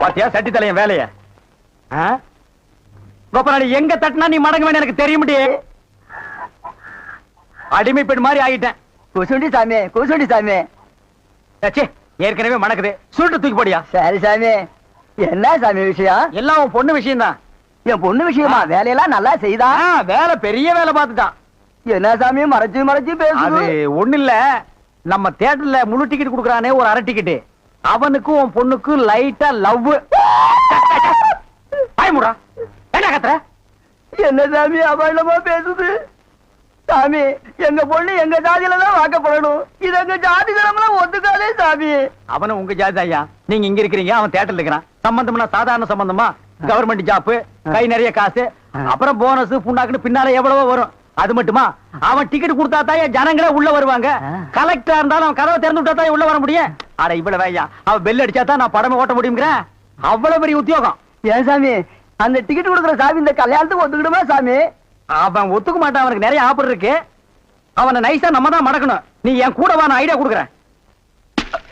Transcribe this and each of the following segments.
பாத்தியா சட்டி தலையன் வேலைய கோபநாடி எங்க தட்டினா நீ மடங்க வேணும் எனக்கு தெரிய முடியே அடிமை பெண் மாதிரி ஆகிட்டேன் குசுண்டி சாமி குசுண்டி சாமி ஏற்கனவே மணக்குது சுருட்டு தூக்கி போடியா சரி சாமி என்ன சாமி விஷயம் எல்லாம் உன் பொண்ணு விஷயம் தான் என் பொண்ணு விஷயமா வேலையெல்லாம் நல்லா செய்தா வேலை பெரிய வேலை பார்த்துட்டான் என்ன சாமி மறைச்சு மறைச்சு பேசுது ஒண்ணு இல்ல நம்ம தியேட்டர்ல முழு டிக்கெட் குடுக்கறானே ஒரு அரை டிக்கெட் அவனுக்கும் உன் பொண்ணுக்கும் லைட்டா லவ் பயமுடா என்ன கத்துற என்ன சாமி அபண்டமா பேசுது சாமி எங்க பொண்ணு எங்க ஜாதியில தான் வாக்கப்படணும் இது எங்க ஜாதி தரம்லாம் ஒத்துக்காதே சாமி அவனும் உங்க ஜாதி ஐயா நீங்க இங்க இருக்கிறீங்க அவன் தியேட்டர்ல இருக்கிறான் சம்பந்தம்னா சாதாரண சம்பந்தமா கவர்மெண்ட் ஜாப் கை நிறைய காசு அப்புறம் போனஸ் புண்ணாக்குன்னு பின்னால எவ்வளவோ வரும் அது மட்டுமா அவன் டிக்கெட் கொடுத்தா தான் ஜனங்களே உள்ள வருவாங்க கலெக்டரா இருந்தாலும் அவன் கதவை திறந்து விட்டா தான் உள்ள வர முடியும் அட இவ்வளவு வையா அவன் பெல் அடிச்சா தான் நான் படமே ஓட்ட முடியுங்கிறேன் அவ்வளவு பெரிய உத்தியோகம் ஏன் சாமி அந்த டிக்கெட் கொடுக்குற சாமி இந்த கல்யாணத்துக்கு ஒத்துக்கிடுமா சாமி அவன் ஒத்துக்க மாட்டான் அவனுக்கு நிறைய ஆஃபர் இருக்கு அவனை நைஸா நம்ம தான் மடக்கணும் நீ என் கூட வா நான் ஐடியா கொடுக்குறேன்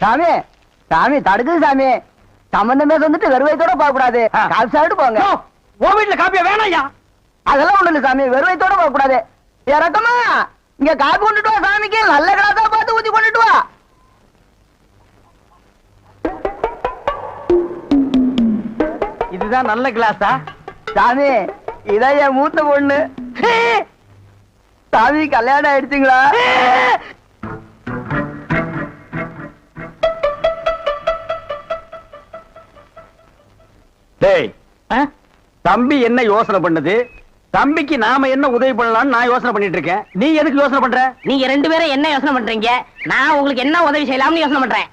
சாமி சாமி தடுக்குது சாமி சம்பந்தமே வந்துட்டு வெறுவைத்தோட போக கூடாது காப்பி சாப்பிட்டு போங்க உன் வீட்டுல காப்பியா வேணாயா அதெல்லாம் ஒண்ணு இல்ல சாமி வெறுவைத்தோட போக கூடாது இறக்கமா இங்க காப்பி கொண்டுட்டு வா சாமிக்கு நல்ல கிளாஸா பார்த்து ஊத்தி கொண்டுட்டு வா இதுதான் நல்ல கிளாஸா சாமி இதான் என் மூத்த பொண்ணு சாமி கல்யாணம் ஆயிடுச்சுங்களா டேய் தம்பி என்ன யோசனை பண்ணுது தம்பிக்கு நாம என்ன உதவி பண்ணலாம்னு நான் யோசனை பண்ணிட்டு இருக்கேன் நீ எதுக்கு யோசனை பண்ற நீங்க ரெண்டு பேரும் என்ன யோசனை பண்றீங்க நான் உங்களுக்கு என்ன உதவி செய்யலாம்னு யோசனை பண்றேன்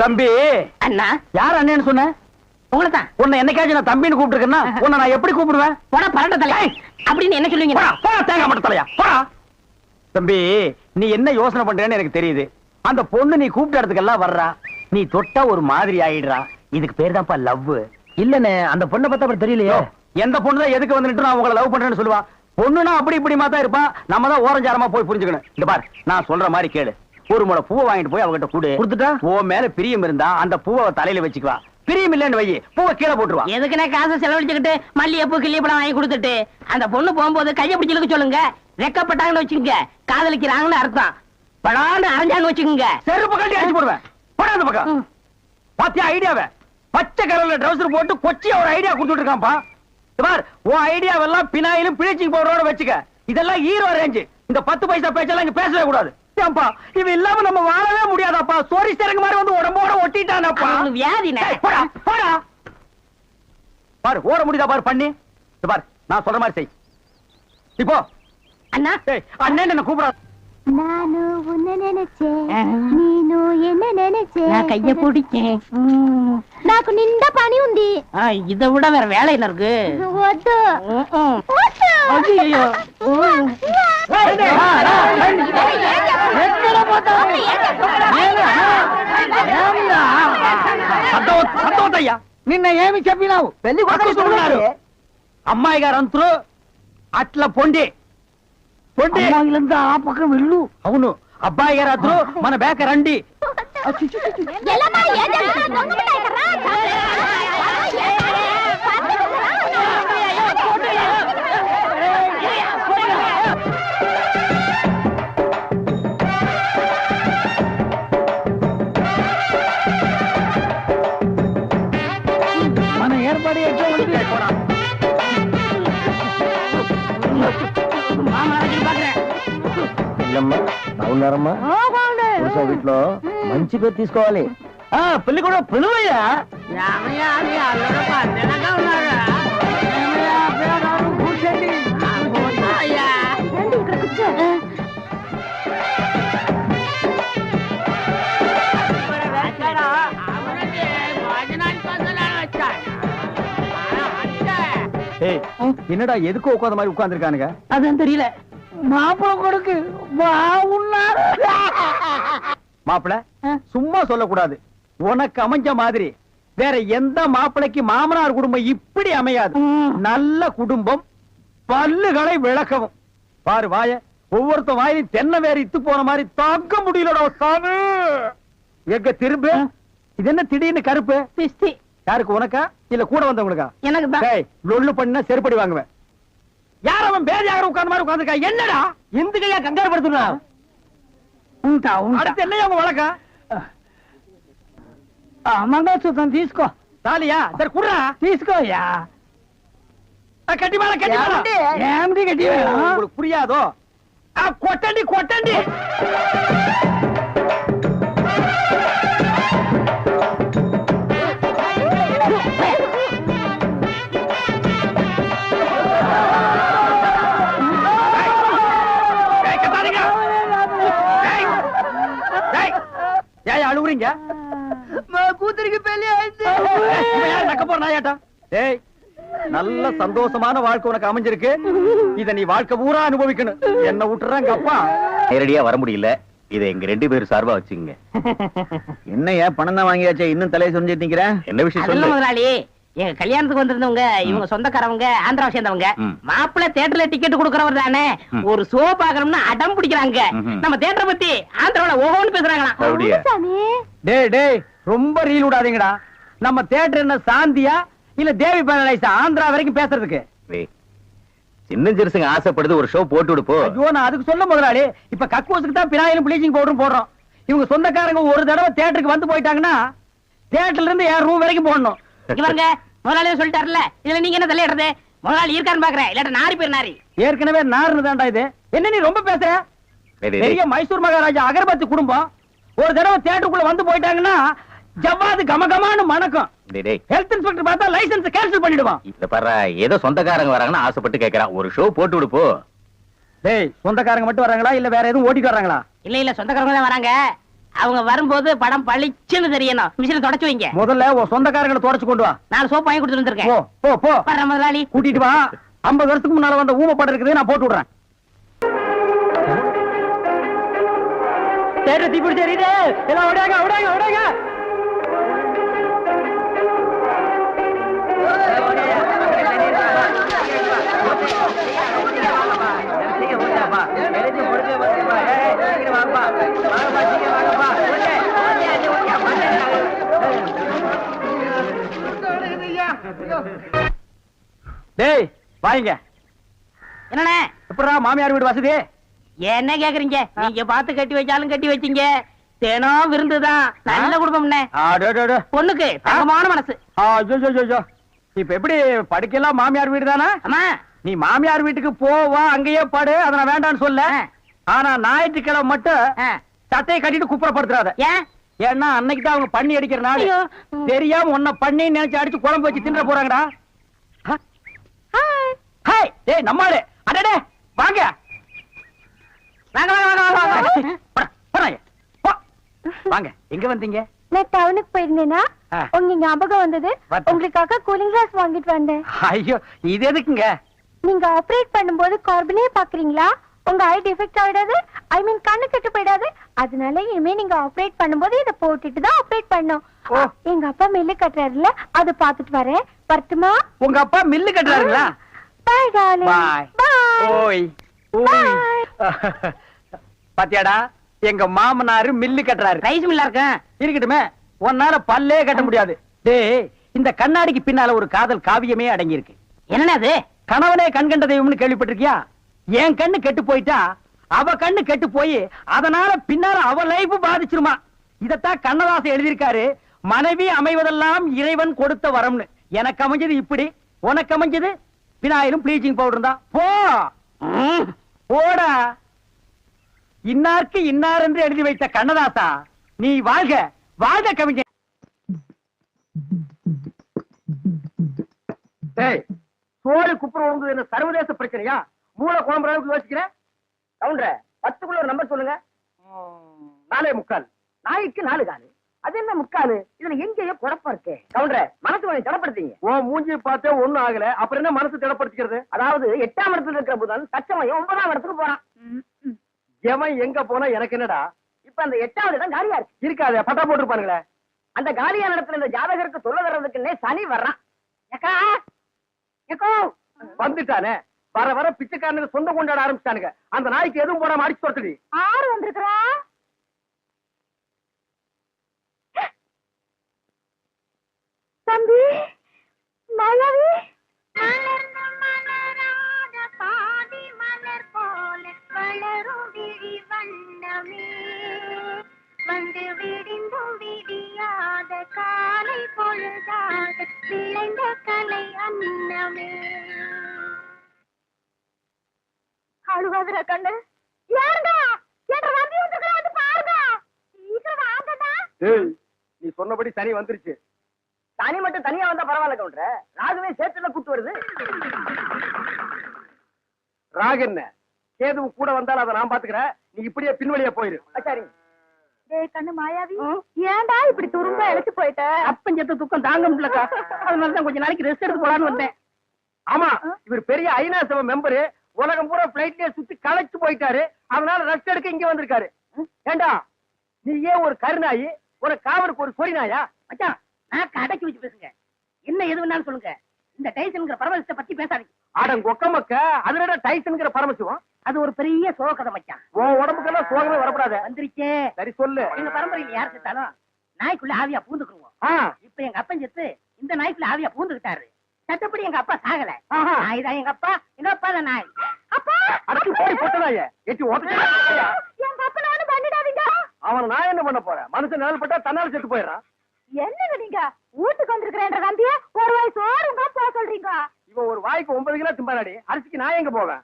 தம்பி அண்ணா யார் அண்ணன்னு சொன்ன உங்களை தான் உன்னை என்னைக்காச்சும் நான் தம்பின்னு கூப்பிட்டுருக்கேன்னா உன்னை நான் எப்படி கூப்பிடுவேன் போடா பரட்ட தலை அப்படின்னு என்ன சொல்லுவீங்க தேங்காய் மட்டும் தலையா போடா தம்பி நீ என்ன யோசனை பண்றேன்னு எனக்கு தெரியுது அந்த பொண்ணு நீ கூப்பிட்ட இடத்துக்கெல்லாம் வர்றா நீ தொட்டா ஒரு மாதிரி ஆயிடுறா இதுக்கு பேர் தான்ப்பா லவ் இல்லனே அந்த பொண்ணை பத்தி அப்புறம் தெரியலையே எந்த பொண்ணு தான் எதுக்கு வந்துட்டு நான் உங்களை லவ் பண்றேன்னு சொல்லுவா பொண்ணுனா அப்படி இப்படி தான் இருப்பான் நம்ம தான் ஓரஞ்சாரமா போய் புரிஞ்சுக்கணும் இந்த பார் நான் சொல்ற மாதிரி கேளு ஒரு முளை பூவை வாங்கிட்டு போய் அவகிட்ட கொடுத்துட்டா உன் மேல பிரியம் இருந்தா அந்த பூவை தலையில வச்சுக்குவா பிரியம் இல்லன்னு வை பூவை கீழே போட்டுருவா எதுக்குன்னா காசை செலவழிச்சுக்கிட்டு மல்லிகைப்பூ கிள்ளிப்பழம் வாங்கி கொடுத்துட்டு அந்த பொண்ணு போகும்போது கையை பிடிச்சிருக்க சொல்லுங்க ரெக்கப்பட்டாங்கன்னு வச்சுக்கோங்க காதலிக்கிறாங்கன்னு அர்த்தம் படான்னு அரைஞ்சான்னு வச்சுக்கோங்க செருப்பு கட்டி அடிச்சு போடுவேன் போடாத பக்கம் பாத்தியா ஐடியாவை பச்சை கலர்ல ட்ரவுசர் போட்டு கொச்சியா ஒரு ஐடியா கொடுத்துட்டு இருக்கான்ப்பா பார் உன் ஐடியாவெல்லாம் பினாயிலும் பிளீச்சிங் பவுடரோட வச்சுக்க இதெல்லாம் ஹீரோ ரேஞ்சு இந்த 10 பைசா பேச்செல்லாம் இங்க பேசவே கூடாது ஏன்பா இவ இல்லாம நம்ம வாழவே முடியாதாப்பா சோரி சரக்கு மாதிரி வந்து உடம்போட ஒட்டிட்டானப்பா வியாதினே போடா போடா பாரு ஓட முடியுதா பாரு பண்ணி பாரு நான் சொல்ற மாதிரி செய் இப்போ அண்ணா அண்ணன் என்ன கூப்பிடாது நானு உன்னை நினைச்சேன் நீனு என்ன நினைச்சேன் நான் கைய பிடிச்சேன் నాకు నిండా పని ఉంది இதை விட வேற வேலை என்ன இருக்கு వద్దు ஐயோ నిన్న ఏమి చెప్పినావు పెళ్లి కొడుకు అమ్మాయి గారు అంతరు అట్లా పొండి పొండి అమ్మాయిలంతా ఆ పక్కన వెళ్ళు అవును అబ్బాయి గారు అతను మన బేక రండి మన ఏర్పాటు బాగున్నారమ్మా వీటిలో మంచి పేరు తీసుకోవాలి పెళ్లి కూడా పిలువయ్యా என்னடா எதுக்கு உட்கார்ந்த மாதிரி உட்கார்ந்து இருக்கானுங்க அதுவும் தெரியல மாப்பிள கொடுக்கு பாவுன்னாரு மாப்பிள சும்மா சொல்லக்கூடாது உனக்கு அமைஞ்ச மாதிரி வேற எந்த மாப்பிளைக்கு மாமனார் குடும்பம் இப்படி அமையாது நல்ல குடும்பம் பல்லுகளை விளக்கவும் பாரு வாய ஒவ்வொருத்த வாயிலும் தென்னை வேற இத்து போன மாதிரி தாக்க முடியலடா சாமி எங்க திரும்ப இது என்ன திடீர்னு கருப்பு? திஷ்டி யாருக்கு, உனக்கா இல்ல கூட வந்தவங்களுக்கா? எனக்கு தான். டேய், லொள்ளு பண்ணா செருப்படி வாங்குவேன். யார் அவன் பேதியாக உட்கார்ந்த மாதிரி உட்கார்ந்துருக்கா? என்னடா இந்த கையா கங்காரு படுத்துனா? ఉంటా ఉంటా. அடுத்து என்னையா உங்க வழக்கம்? మంగళసూత్రం తీసుకో. தாலியா? சரி குடுறா. తీసుకోయ్యా. கட்டி மேல கட்டி மேல. ఏమిటి గట్టి உங்களுக்கு புரியாதோ? கொட்டண்டி கொட்டண்டி. ஏன் அழுவுறீங்க? கூத்துருக்கு பெரிய ஆயிடுச்சு. நக்க போற நாயாட்டா. டேய், நல்ல சந்தோஷமான வாழ்க்கை உனக்கு அமைஞ்சிருக்கு. இத நீ வாழ்க்கை பூரா அனுபவிக்கணும். என்ன விட்டுறாங்க அப்பா. நேரடியா வர முடியல. இதை எங்க 2 பேரும் சார்பா வச்சுங்க. என்னையா பணம் தான் வாங்கியாச்சே, இன்னும் தலையை சொரிஞ்சிட்டு நிக்கிற? என்ன விஷயம் அதெல்லாம் சொல்லு. முதலாளி, எங்க கல்யாணத்துக்கு வந்திருந்தவங்க இவங்க சொந்தக்காரவங்க, ஆந்திராவை சேர்ந்தவங்க. மாப்பிள்ளை தியேட்டர்ல டிக்கெட் கொடுக்கறவர் தானே, ஒரு ஷோ பாக்கணும்னு அடம் பிடிக்கிறாங்க. நம்ம தியேட்டரை பத்தி ஆந்திராவில ஓஹோன்னு பேசுறாங்களாம். அப்படியா? சாமி டேய் டேய், ரொம்ப ரீல் விடாதீங்கடா. நம்ம தியேட்டர் என்ன சாந்தியா இல்ல தேவி பேரலைஸா ஆந்திரா வரைக்கும் பேசுறதுக்கு? டேய், சின்ன சிறுசுங்க ஆசைப்படுது, ஒரு ஷோ போட்டு விடுப்போ. ஐயோ, நான் அதுக்கு சொல்ல முதலாளி. இப்ப கக்கூசுக்கு தான் பினாயிலும் ப்ளீச்சிங் பவுடரும் போடுறோம். இவங்க சொந்தக்காரங்க ஒரு தடவை தியேட்டருக்கு வந்து போயிட்டாங்கன்னா தியேட்டர்ல இருந்து என் ரூம் வரைக்கும் போடணும். இவங்க முதலாளியே சொல்லிட்டாருல, இதுல நீங்க என்ன தலையிடுறது? முதலாளி இருக்கான்னு பாக்குறேன், இல்லாட்ட நாரி பேர் நாரி. ஏற்கனவே நாருன்னு தான்டா இது. என்ன நீ ரொம்ப பேசுற? டேய், டேய், பெரிய மைசூர் மகாராஜா அகர்பத்தி குடும்பம் ஒரு தடவை தியேட்டருக்குள்ள வந்து போயிட்டாங்கன்னா ஜவ்வாது கமகமான்னு மணக்கும். டேய், டேய், ஹெல்த் இன்ஸ்பெக்டர் பார்த்தா லைசென்ஸ் கேன்சல் பண்ணிடுவான். இத பாரு, ஏதோ சொந்தக்காரங்க வராங்கன்னு ஆசைப்பட்டு கேக்குறான், ஒரு ஷோ போட்டு விடுப்போ. டேய், சொந்தக்காரங்க மட்டும் வராங்களா இல்ல வேற எதுவும் ஓட்டிட்டு வராங்களா? இல்ல இல்ல, சொந்தக்காரங்க தான் வராங்க. அவங்க வரும்போது படம் பளிச்சுன்னு தெரியணும். மிஷினை தொடச்சு வைங்க. முதல்ல உன் சொந்தக்காரங்களை தொடச்சு கொண்டு வா. 4 சோப்பு வாங்கி கொடுத்துட்டு வந்திருக்கேன். போ போ போ. வர்றேன் முதலாளி. கூட்டிட்டு வா. 50 வருஷத்துக்கு முன்னால வந்த ஊமை படம் இருக்குது, நான் போட்டு விடுறேன். தேட்டர் தீப்பிடி தெரியுது. எல்லாம் ஓடாங்க ஓடாங்க ஓடாங்க. டேய் வாங்க. என்னண்ணே? எப்படா மாமியார் வீடு வசதி? என்ன கேக்குறீங்க? நீங்க பார்த்து கட்டி வச்சாலும் கட்டி வச்சீங்க. தினம் விருந்துதான். நல்ல குடும்பம்ண்ணே. பொண்ணுக்கு தங்கமான மனசு. இப்ப எப்படி படுக்கலாம்? மாமியார் வீடு தானே? அம்மா, நீ மாமியார் வீட்டுக்கு போவா, அங்கேயே படு, அத நான் வேண்டான்னு சொல்ல. ஆனா ஞாயிற்றுக்கிழமை மட்டும் சட்டையை கட்டிட்டு குப்புறப்படுத்துறாத. ஏன்? ஏன்னா அன்னைக்கு தான் அவங்க பண்ணி அடிக்கிற நாள். ஐயோ. தெரியாம உன்னை பண்ணி நினைச்சு அடிச்சு குழம்பு வச்சு தின்ற போறாங்கடா. ஹாய், டேய் நம்மாளு. அடடே வாங்க. வாங்க வாங்க வாங்க வாங்க. போறாங்க. போ. வாங்க. எங்க வந்தீங்க? நான் டவுனுக்கு போயிருந்தேனா ஆ. உங்க ஞாபகம் வந்தது. வந்து. உங்களுக்காக கூலிங் கிளாஸ் வாங்கிட்டு வந்தேன். ஐயோ, இது எதுக்குங்க? நீங்க ஆபரேட் பண்ணும்போது கார்பனே பாக்குறீங்களா? உங்க ஐ டிஃபெக்ட் ஆயிடாது, ஐ மீன் கண்ணு கெட்டு போயிடாது. அதனால இனிமே நீங்க ஆபரேட் பண்ணும்போது இத போட்டுட்டு தான் ஆபரேட் பண்ணும். ஓ. எங்க அப்பா மில்லு கட்டுறாருல, அது பாத்துட்டு வரேன். வரட்டுமா? உங்க அப்பா மில்லு கட்டுறாருங்களா? பாய் டார்லிங். பாய். பாய். ஓய் ஓய். பாத்தியாடா, எங்க மாமனாரு மில்லு கட்டுறாரு. ரைஸ் மில்லா இருக்கேன். இருக்கட்டுமே, உன்னால பல்லே கட்ட முடியாது. டேய், இந்த கண்ணாடிக்கு பின்னால ஒரு காதல் காவியமே அடங்கி இருக்கு. என்னண்ணே அது? கணவனே கண் கண்ட தெய்வம்னு கேள்விப்பட்டிருக்கியா? என் கண்ணு கெட்டு போயிட்டா அவ கண்ணு கெட்டு போய் அதனால பின்னால அவ லைஃப் பாதிச்சிருமா. இதத்தான் கண்ணதாசன் எழுதியிருக்காரு. மனைவி அமைவதெல்லாம் இறைவன் கொடுத்த வரம்னு. எனக்கு அமைஞ்சது இப்படி, உனக்கு அமைஞ்சது பினாயிலும் ப்ளீச்சிங் பவுடர் தான். போ போடா. இன்னாருக்கு இன்னார் என்று எழுதி வைத்த கண்ணதாசா, நீ வாழ்க வாழ்க கவிஞர். சோழ குப்புற ஒழுங்கு என்ன சர்வதேச பிரச்சனையா? மூளை குழம்புற அளவுக்கு யோசிக்கிறேன். கவுண்டர 10க்குள்ள ஒரு நம்பர் சொல்லுங்க. 4.25. நாய்க்கு 4 காலு. அது என்ன முக்காலு? இதுல எங்கேயோ குழப்பம் இருக்கு. கவுண்டர மனசு கொஞ்சம் திடப்படுத்தீங்க. உன் மூஞ்சி பார்த்தே ஒண்ணும் ஆகல, அப்புறம் என்ன மனசு திடப்படுத்திக்கிறது? அதாவது 8ஆம் இடத்துல இருக்கிற புதன் தச்சமயம் 9ஆம் இடத்துக்கு போறான். எவன் எங்க போனா எனக்கு என்னடா? இப்ப அந்த 8வது இடம் காலியா இருக்கு. இருக்காது, பட்டா போட்டுருப்பானுங்களே. அந்த காலியான இடத்துல இந்த ஜாதகருக்கு தொல்லை தர்றதுக்குன்னே சனி வர்றான். வந்துட்டானே, வர வர பிச்சைக்காரனுக்கு சொந்த கொண்டாட ஆரம்பிச்சானுங்க. அந்த நாய்க்கு எதுவும் போடாம அடிச்சு தொடுத்துடி. 6 வந்திருக்கா. மாயாவி மலர்ந்த மலராத பாதி மலர் போல வளரும் விழி வண்ணமே வந்து விடிந்தும் விடியாத காலை பொழுதாக விளைந்த கலை அன்னமே. அழுகாதுரா கண்ணு. ஏங்க என்ற ரவி வந்துருக்கா வந்து பாருங்க. சீக்கிரம் வாங்கடா. ஏய் நீ சொன்னபடி சனி வந்துருச்சு. தனி மட்டும் தனியா வந்தா பரவாயில்ல கவுண்டர், ராகுவே சேர்த்துல கூட்டு வருது. ராகு என்ன கேதுவும் கூட வந்தாலும் அதை நான் பாத்துக்கிறேன். நீ இப்படியே பின்வழியா போயிரு. சரி. டேய் கண்ணு மாயாவி, ஏன்டா இப்படி துரும்ப இழைச்சு போயிட்ட? அப்பஞ்சத்து துக்கம் தாங்க முடியலக்கா. அதனாலதான் கொஞ்ச நாளைக்கு ரெஸ்ட் எடுத்து போலான்னு வந்தேன். ஆமா, இவர் பெரிய ஐநா சபை மெம்பரு. உலகம் பூரா பிளைட்லயே சுத்தி களைச்சு போயிட்டாரு. அதனால ரெஸ்ட் எடுக்க இங்க வந்திருக்காரு. ஏண்டா நீ ஏன் ஒரு கருநாயி, ஒரு காவலுக்கு ஒரு சொறி நாயா? மச்சான் நான் கடைக்கு வச்சு பேசுங்க. என்ன எது வேணாலும் சொல்லுங்க. இந்த டைசன்ங்கிற பரவசத்தை பத்தி பேசாதீங்க. ஆடம் கொக்க மக்க அதுல டைசன்ங்கிற பரமசிவம். அது ஒரு பெரிய சோகதை மச்சான். உன் உடம்புக்கெல்லாம் சோகமே வரக்கூடாது. வந்துருச்சே. சரி சொல்லு. எங்க பரம்பரையில யார் செத்தாலும் நாய்க்குள்ள ஆவியா பூந்துக்குருவோம். ஆ, இப்ப எங்க அப்பன் செத்து இந்த நாய்க்குள்ள ஆவியா பூந்துக்கிட்டாரு. சட்டப்படி எங்க அப்பா சாகல. ஆஹா. நாய் தான் எங்க அப்பா, எங்க அப்பா தான் நாய். அப்பா அடுத்து போய் போட்டதாய எட்டி ஓட்டு. எங்க அப்பனோட பண்ணிடாதீங்க. அவன் நான் என்ன பண்ண போறேன்? மனுஷன் நிழல் பட்டா தன்னால செத்து போயிடறான். என்னங்க நீங்க வீட்டுக்கு வந்திருக்கிறேன்ற நம்பிய ஒரு வாய் சோறுங்க போக சொல்றீங்க. இவன் ஒரு வாய்க்கு 9 கிலோ திம்பாடி. அரிசிக்கு நான் எங்க போவேன்?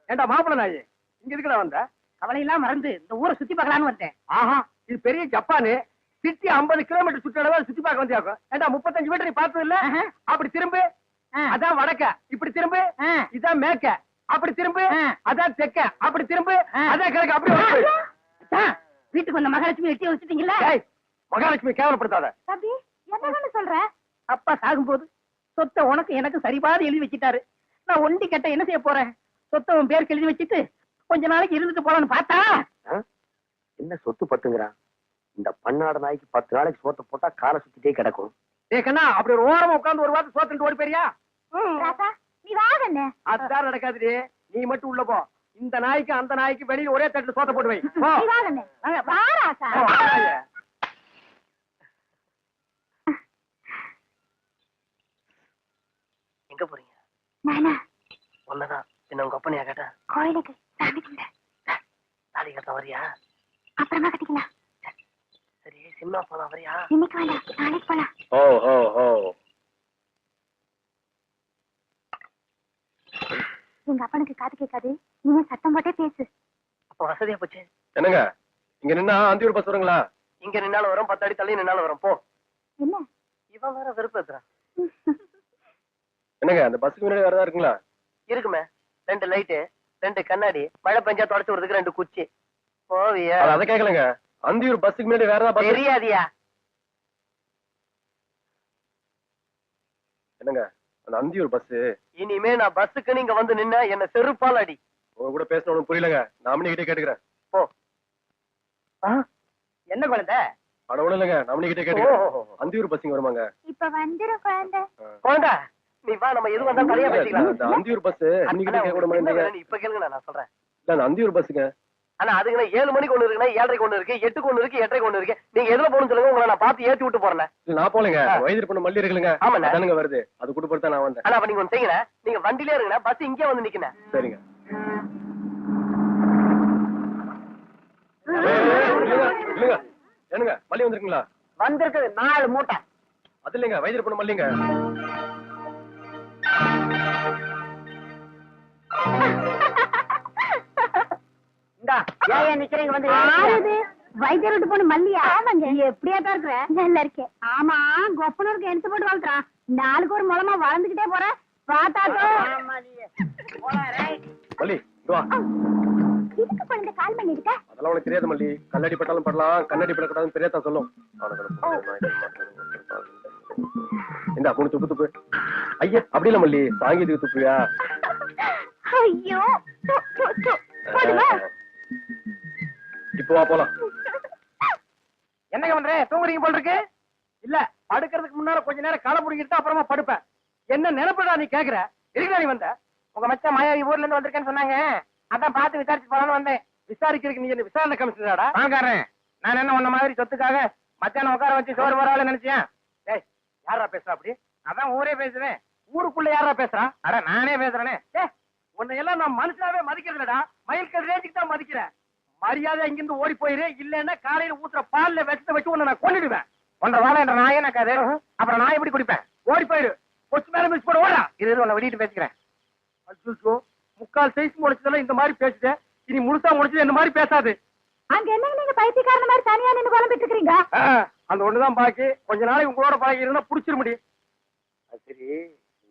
ஏண்டா மாப்பிள்ள நாயி, இங்க எதுக்குடா வந்த? கவலையெல்லாம் மறந்து இந்த ஊரை சுத்தி பார்க்கலான்னு வந்தேன். ஆஹா, இது பெரிய ஜப்பானு. சிட்டி 50 கிலோமீட்டர் சுற்றளவு சுத்தி பார்க்க வந்தியாக்கும். ஏண்டா 35 மீட்டர் நீ பார்த்தது இல்ல? ஆஹா. அப்படி திரும்பு. ஆ. அதான் வடக்க. இப்படி திரும்பு. ஆ. இதான் மேக்க. அப்படி திரும்பு. ஆ. அதான் தெக்க. அப்படி திரும்பு. ஆ. அதான் கிழக்கு. அப்படி வந்து. மச்சான், வீட்டுக்கு வந்த மகாலட்சுமி வெட்டி வச்சுட்டீங்களா? ஏய், மகாலட்சுமி கேவலப்படுத்தாத. தம்பி என்னன்னு சொல்ற? அப்பா சாகும்போது சொத்தை உனக்கு எனக்கு சரிபாதி எழுதி வச்சிட்டாரு. நான் ஒண்டி கட்ட என்ன செய்ய போறேன்? சொத்தை உன் பேருக்கு எழுதி வச்சுட்டு கொஞ்ச நாளைக்கு இருந்துட்டு போலான்னு பார்த்தா என்ன சொத்து பத்துங்கிறான்? இந்த பன்னாடு நாய்க்கு 10 நாளைக்கு சோத்த போட்டா காலை சுத்திட்டே கிடக்கும். ஏய் கண்ணா, அப்படி ஒரு ஓரமா உட்கார்ந்து ஒரு வாரத்தை சோத்துட்டு ஓடி போறியா? ராசா நீ வாங்கண்ணே. அதுதான் நடக்காதுடி. நீ மட்டும் உள்ள போ. இந்த நாய்க்கு அந்த நாய்க்கு வெளியில ஒரே தட்டுல சோத்த போட்டு வை. போ. நீ வாங்கண்ணே. வா ராசா. போ, வா, நாயே. எங்க போறீங்க? நானா ஒன்னதான் என்ன உங்க அப்பனையா கேட்டேன். கோயிலுக்கு சாமி கும்பிட. தாலி கட்ட வரியா? அப்புறமா கட்டிக்கலாம். சரி, சினிமா போலாம் வரியா? இன்னைக்கு வேண்டாம், நாளைக்கு போலாம். ஓ ஓ ஓ. எங்க அப்பனுக்கு காது கேட்காது, நீங்க சத்தம் போட்டே பேசு. அப்ப வசதியா போச்சு. என்னங்க இங்க நின்னா அந்தியூர் பஸ் வருங்களா? இங்க நின்னாலும் வரும், 10 அடி தள்ளி நின்னாலும் வரும். போ. என்ன இவன் வேற வெறுப்பு ஏத்துறான். என்னங்க அந்த பஸ்ஸுக்கு முன்னாடி வரதா இருக்குங்களா? இருக்குமே, 2 லைட்டு, 2 கண்ணாடி, மழை பெஞ்சா தொடச்சு விடுறதுக்கு 2 குச்சி. போவியா? அதை கேட்கலங்க. அந்தியூர் பஸ்ஸுக்கு முன்னாடி வேற ஏதாவது பஸ் தெரியாதியா? என்னங்க அந்த அந்தியூர் பஸ் இனிமே நான் பஸ்ஸுக்கு நீங்க வந்து நின்னா என்ன செருப்பால் அடி. உங்க கூட பேசணும் புரியலங்க. நாமினி கிட்டே கேட்டுக்கிறேன். போ. என்ன குழந்தை? அட ஒண்ணு இல்லைங்க, நாமினி கிட்டே கேட்டுக்கிறேன். அந்தியூர் பஸ்ஸிங்க வருமாங்க? இப்ப வந்துரும் குழந்தை. குழந்தை நீ வா, நம்ம எது வந்தாலும் தனியா அந்த பேசிக்கலாம். அந்தியூர் பஸ் இன்னைக்கு கேட்க கூட மாட்டேங்க. இப்ப கேளுங்க, நான் சொல்றேன். இல்ல அந்த அந்தியூர் பஸ்ஸுங்க. ஆனா அதுக்கு 7 மணிக்கு ஒண்ணு இருக்குன்னா 7:30 ஒண்ணு இருக்கு, 8க்கு ஒண்ணு இருக்கு, 8:30 ஒண்ணு இருக்கு. நீங்க எதுல போகணும்னு சொல்லுங்க, உங்களை நான் பார்த்து ஏத்தி விட்டு போறேன். இல்ல நான் போலங்க, வயது பண்ண மல்லி இருக்குல்லுங்க. ஆமாண்ணே. அதானுங்க வருது. அது கூட பொறுத்தா நான் வந்தேன். ஆனா அப்ப நீங்க ஒண்ணு செய்யுங்க, நீங்க வண்டியிலே இருங்க, பஸ் இங்கே வந்து நிக்கணும். சரிங்க. இல்லங்க என்னங்க மல்லி வந்திருக்குங்களா? வந்திருக்குது 4 மூட்டை. அது இல்லைங்க, வயது பண்ண மல்லிங்க. இந்தா ஏன் நிக்கிறீங்க வந்து? வைத்தியர் விட்டு போன மல்லியா? ஆமாங்க. எப்படியா தான் இருக்கிற? நல்லா இருக்கேன். ஆமா, கொப்பனூருக்கு எடுத்து போட்டு வளர்த்துறான். நாளுக்கு ஒரு மூலமா வளர்ந்துகிட்டே போற. பாத்தாக்கோ மல்லி வா. இதுக்கு குழந்தை கால் பண்ணி இருக்க? அதெல்லாம் உனக்கு தெரியாது மல்லி. கண்ணாடி பட்டாலும் படலாம், கண்ணாடி படக்கூடாதுன்னு பெரியதா சொல்லும். இந்த 3 துப்பு துப்பு. ஐயா அப்படி இல்ல மல்லி, சாங்கீதுக்கு துப்புயா? ஐயோ போடுவா. இப்போ வா போலாம். என்னங்க பண்றேன்? தூங்குறீங்க போல இருக்கு. இல்ல, படுக்கிறதுக்கு முன்னால கொஞ்ச நேரம் களை புடிக்கிட்டு அப்புறமா படுப்பேன். என்ன நினைப்படா நீ கேக்குற? எதுக்குடா நீ வந்த? உங்க மச்சான் மாயாவி ஊர்ல இருந்து வந்திருக்கேன்னு சொன்னாங்க, அதான் பார்த்து விசாரிச்சு போலான்னு வந்தேன். விசாரிக்கிறதுக்கு நீ என்ன விசாரணை கமிஷனராடா? வாங்காரன், நான் என்ன உன்ன மாதிரி சொத்துக்காக மச்சான உட்கார வச்சு சோறு போறாள் நினைச்சேன். ஏய், யாரா பேசுறா அப்படி? அதான் ஊரே பேசுவேன். ஊருக்குள்ள யாரா பேசுறான்? அட நானே பேசுறேனே. உன்னை எல்லாம் நான் மனுஷனாவே மதிக்கிறதுலடா, மயில் கதிரேஞ்சுக்கு தான் மதிக்கிறேன். மரியாதை இங்கிருந்து ஓடி போயிரு, இல்லன்னா காலையில ஊத்துற பால்ல விஷத்தை வச்சு உன்னை நான் கொன்னுடுவேன். ஒன்றரை வாழை என்ற நாயே நக்காது, அப்புறம் நான் எப்படி குடிப்பேன்? ஓடி போயிரு, கொச்சு மேல மிஸ் போட ஓடா. இது உன்னை வெளியிட்டு பேசிக்கிறேன். அச்சோ, முக்கால் சைஸ் முடிச்சதெல்லாம் இந்த மாதிரி பேசுது, இனி முழுசா முடிச்சது இந்த மாதிரி பேசாது. அங்க என்ன நீங்க பைத்தியக்காரன மாதிரி தனியா நின்னு குழம்பிட்டு இருக்கீங்க? அந்த ஒண்ணுதான் பாக்கி. கொஞ்ச நாளைக்கு உங்களோட பழகி இருந்தா புடிச்சிட முடியும். சரி,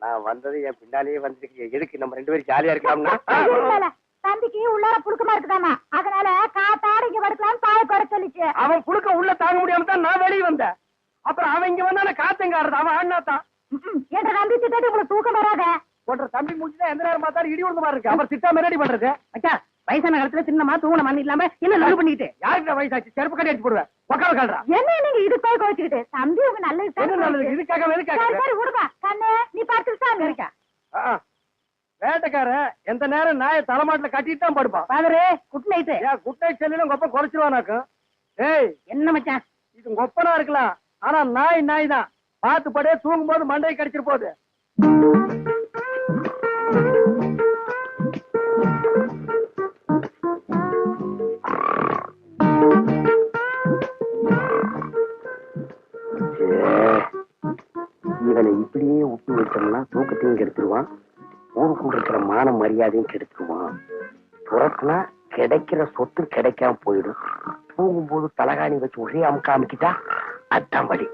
நான் வந்தது என் பின்னாலேயே வந்துருக்கு. எதுக்கு நம்ம 2 பேரும் ஜாலியா இருக்கலாம்னா? தம்பிக்கு உள்ளார புழுக்கமா இருக்குதாமா, அதனால காத்தாட இங்க படுக்கலாம் பாய குறை சொல்லிச்சு. அவன் புழுக்க உள்ள தாங்க முடியாம தான் நான் வெளியே வந்தேன். அப்புறம் அவன் இங்க வந்தா காத்தங்காடுறது, அவன் ஆடினாத்தான். என்ற தம்பி திட்டாட்டி உங்களுக்கு தூக்கம் வராத. போன்ற தம்பி முடிச்சுதான் எந்த நேரம் பார்த்தாலும் இடி விழுந்த மாதிரி இருக்கு. அப்புறம் திட்டாம ரெடி பண்றது. அக்கா வயசான காலத்துல சின்னமா தூங்கின மண்ணு இல்லாம என்ன நல்ல பண்ணிட்டு யாருக்கு வயசாச்சு? செருப்பு கட்டி அடிச்சு போடுவேன். உக்கார கால்றா. என்ன நீங்க இது போய் கோச்சுக்கிட்டு? தம்பி உங்க நல்லது என்ன நல்லது? இதுக்காக சரி விடுப்பா கண்ணு, நீ பார்த்துட்டு இருக்கா. வேட்டைக்காரன் எந்த நேரம் நாயை தலைமாட்டுல கட்டிட்டு தான் படுப்பான். பாதரே குட் நைட்டு. குட் நைட் செல்லுன்னு உங்க அப்பா குறைச்சிருவானாக்கும். ஏய், என்ன மச்சான் இது உங்க ஒப்பனா இருக்கலாம், ஆனா நாய் தான். பார்த்து படே, தூங்கும் போது மண்டையை கடிச்சிட்டு போகுது. இவனை இப்படியே விட்டு வச்சோம்னா தூக்கத்தையும் கெடுத்துருவான், ஊருக்குள்ள இருக்கிற மான மரியாதையும் கெடுத்துருவான். புறத்துனா கிடைக்கிற சொத்து கிடைக்காம போயிடும். தூங்கும்போது தலகாணி வச்சு ஒரே அமுக்கிட்டா அதான் படி.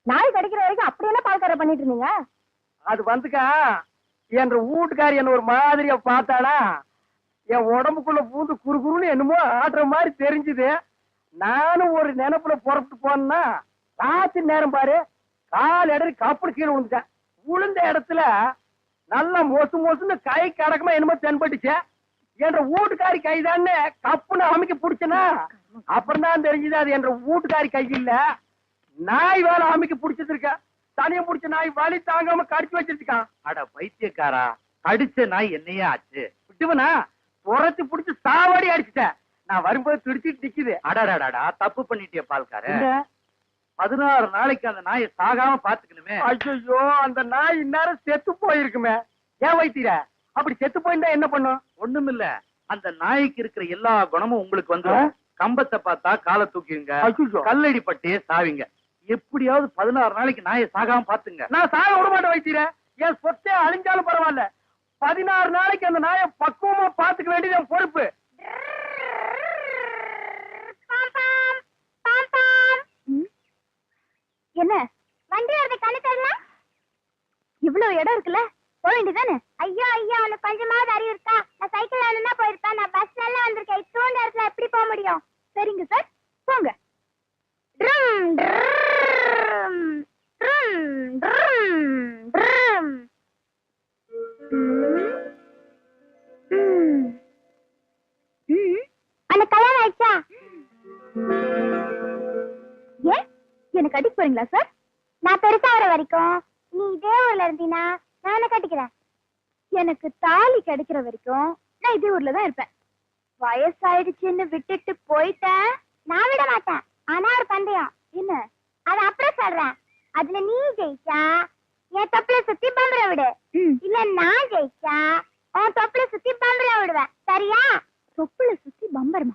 நாய் கடிக்கிற வரைக்கும் அப்படி என்ன பால்கார பண்ணிட்டு இருந்தீங்க? அது வந்துக்கா, என்ற வீட்டுக்காரி என்ன ஒரு மாதிரியா பார்த்தாடா, என் உடம்புக்குள்ள பூந்து குறுகுறுன்னு என்னமோ ஆடுற மாதிரி தெரிஞ்சுது. நானும் ஒரு நினைப்புல புறப்பட்டு போனா, ராத்திரி நேரம் பாரு, கால் இடறி கப்புனு கீழே விழுந்துட்டேன். விழுந்த இடத்துல நல்லா மொசுன்னு கை கடக்கமா என்னமோ தென்பட்டுச்சு. என்ற வீட்டுக்காரி கைதான்னு கப்புன்னு அமைக்க பிடிச்சனா, அப்புறம் தான் தெரிஞ்சது அது என்ற வீட்டுக்காரி கை இல்ல, நாய் வேலை அமைக்க பிடிச்சது இருக்க. தனியா பிடிச்ச நாய் வலி தாங்காம கடிச்சு வச்சிருக்கான். அட பைத்தியக்காரா, கடிச்ச நாய் என்னையே ஆச்சு? விட்டுவனா துரத்தி பிடிச்சு சாவாடி அடிச்சுட்டேன். நான் வரும்போது துடிச்சிட்டு நிக்குது. அடாடாடா, தப்பு பண்ணிட்டிய பால்கார. 16 நாளைக்கு அந்த நாயை சாகாம பாத்துக்கணுமே. ஐயோ, அந்த நாய் இந்நேரம் செத்து போயிருக்குமே. ஏன் வைத்தீர? அப்படி செத்து போயிருந்தா என்ன பண்ணும்? ஒண்ணுமில்ல, அந்த நாய்க்கு இருக்கிற எல்லா குணமும் உங்களுக்கு வந்து கம்பத்தை பார்த்தா காலை தூக்கிங்க, கல்லடி பட்டே சாவிங்க. எப்படியாவது 16 நாளைக்கு நாயை சாகாம பாத்துங்க. நான் சாக விட மாட்டேன் வைத்தீர. என் சொத்தே அழிஞ்சாலும் பரவாயில்ல, 16 நாளைக்கு அந்த நாயை பக்குவமா பாத்துக்க வேண்டியது என் பொறுப்பு. என்ன வண்டி வரது கணக்கு? இவ்வளவு இடம் இருக்குல்ல, போக வேண்டியதானே? ஐயோ ஐயோ, உனக்கு கொஞ்சமாவது அறிவு இருக்கா? நான் சைக்கிள் ஆனா போயிருப்பேன், நான் பஸ் நல்லா வந்திருக்கேன். இத்தோண்ட இடத்துல எப்படி போக முடியும்? சரிங்க சார், போங்க. அந்த கல்யாணம் ஆயிடுச்சா? ஏன் எனக்கு அடிக்க போறீங்களா சார்? நான் பெருசா வர வரைக்கும் நீ இதே ஊர்ல இருந்தீனா நானே கட்டிக்கிறேன். எனக்கு தாலி கிடைக்கிற வரைக்கும் நான் இதே ஊர்ல தான் இருப்பேன். வயசாயிடுச்சுன்னு விட்டுட்டு போயிட்டேன், நான் விட மாட்டேன். ஆனா ஒரு பந்தயம் என்ன, அது அப்புறம் சொல்றேன். அதுல நீ ஜெயிச்சா என் தொப்புல சுத்தி பம்பர விடு, இல்ல நான் ஜெயிச்சா உன் தொப்புல சுத்தி பம்பர விடுவேன். சரியா? தொப்புல சுத்தி பம்பரமா?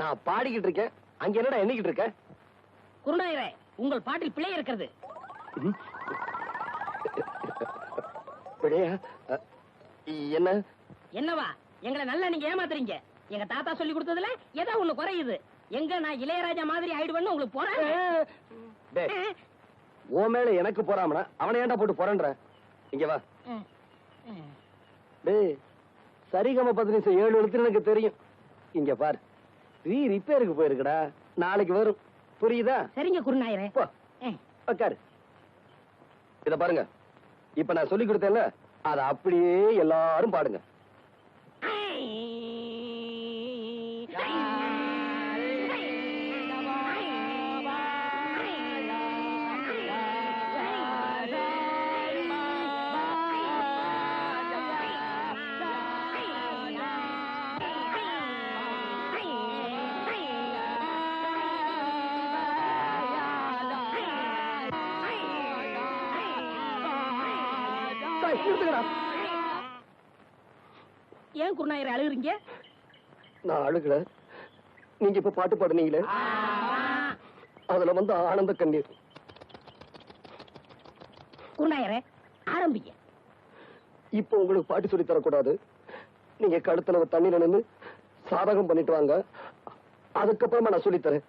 நான் பாடிக்கிட்டு இருக்கேன், அங்க என்னடா எண்ணிக்கிட்டு இருக்க? குருநாயரே, உங்கள் பாட்டில் பிழை இருக்கிறது. என்ன என்னவா? எங்களை நல்லா நீங்க ஏமாத்துறீங்க. எங்க தாத்தா சொல்லி கொடுத்ததுல ஏதோ ஒண்ணு குறையுது. எங்க நான் இளையராஜா மாதிரி ஆயிடுவேன்னு உங்களுக்கு போறேன். உன் மேல எனக்கு போறாமனா அவனை ஏன்டா போட்டு போறேன்ற? இங்க வா. டேய், சரிகம 17 7 எழுத்து எனக்கு தெரியும். இங்க பாரு, ரிப்பேருக்கு போயிருக்குடா, நாளைக்கு வரும், புரியுதா? சரிங்க குருநாயரே. போ, உட்காரு. இத பாருங்க, இப்ப நான் சொல்லி கொடுத்தேன்ல, அத அப்படியே எல்லாரும் பாடுங்க. ஏன் குருநாயரை அழுகுறீங்க? நான் அழுகல, நீங்க இப்ப பாட்டு பாடுனீங்களே, அதுல வந்து ஆனந்த கண்ணீர். குருநாயரே ஆரம்பிங்க. இப்ப உங்களுக்கு பாட்டு சொல்லி தரக்கூடாது, நீங்க கழுத்துல தண்ணியில நின்று சாதகம் பண்ணிட்டு வாங்க, அதுக்கப்புறமா நான் சொல்லி தரேன்.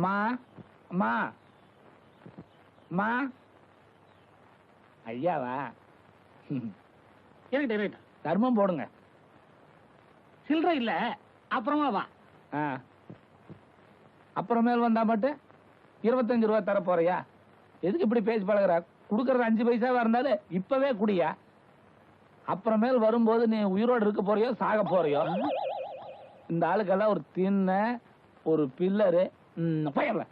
மா மா மா ஐயாவா? தர்மம் போடுங்க. சில்லறை இல்ல, அப்புறமா வா. அப்புறமேல் வந்தா மட்டும் 25 ரூபா தர போறியா? எதுக்கு இப்படி பேசி பழகுற? குடுக்கறது 5 பைசாவா இருந்தாலும் இப்பவே குடியா. அப்புறமேல் வரும்போது நீ உயிரோடு இருக்க போறியோ சாக போறியோ? இந்த ஆளுக்கெல்லாம் ஒரு தின்ன ஒரு பில்லரு போயிடல.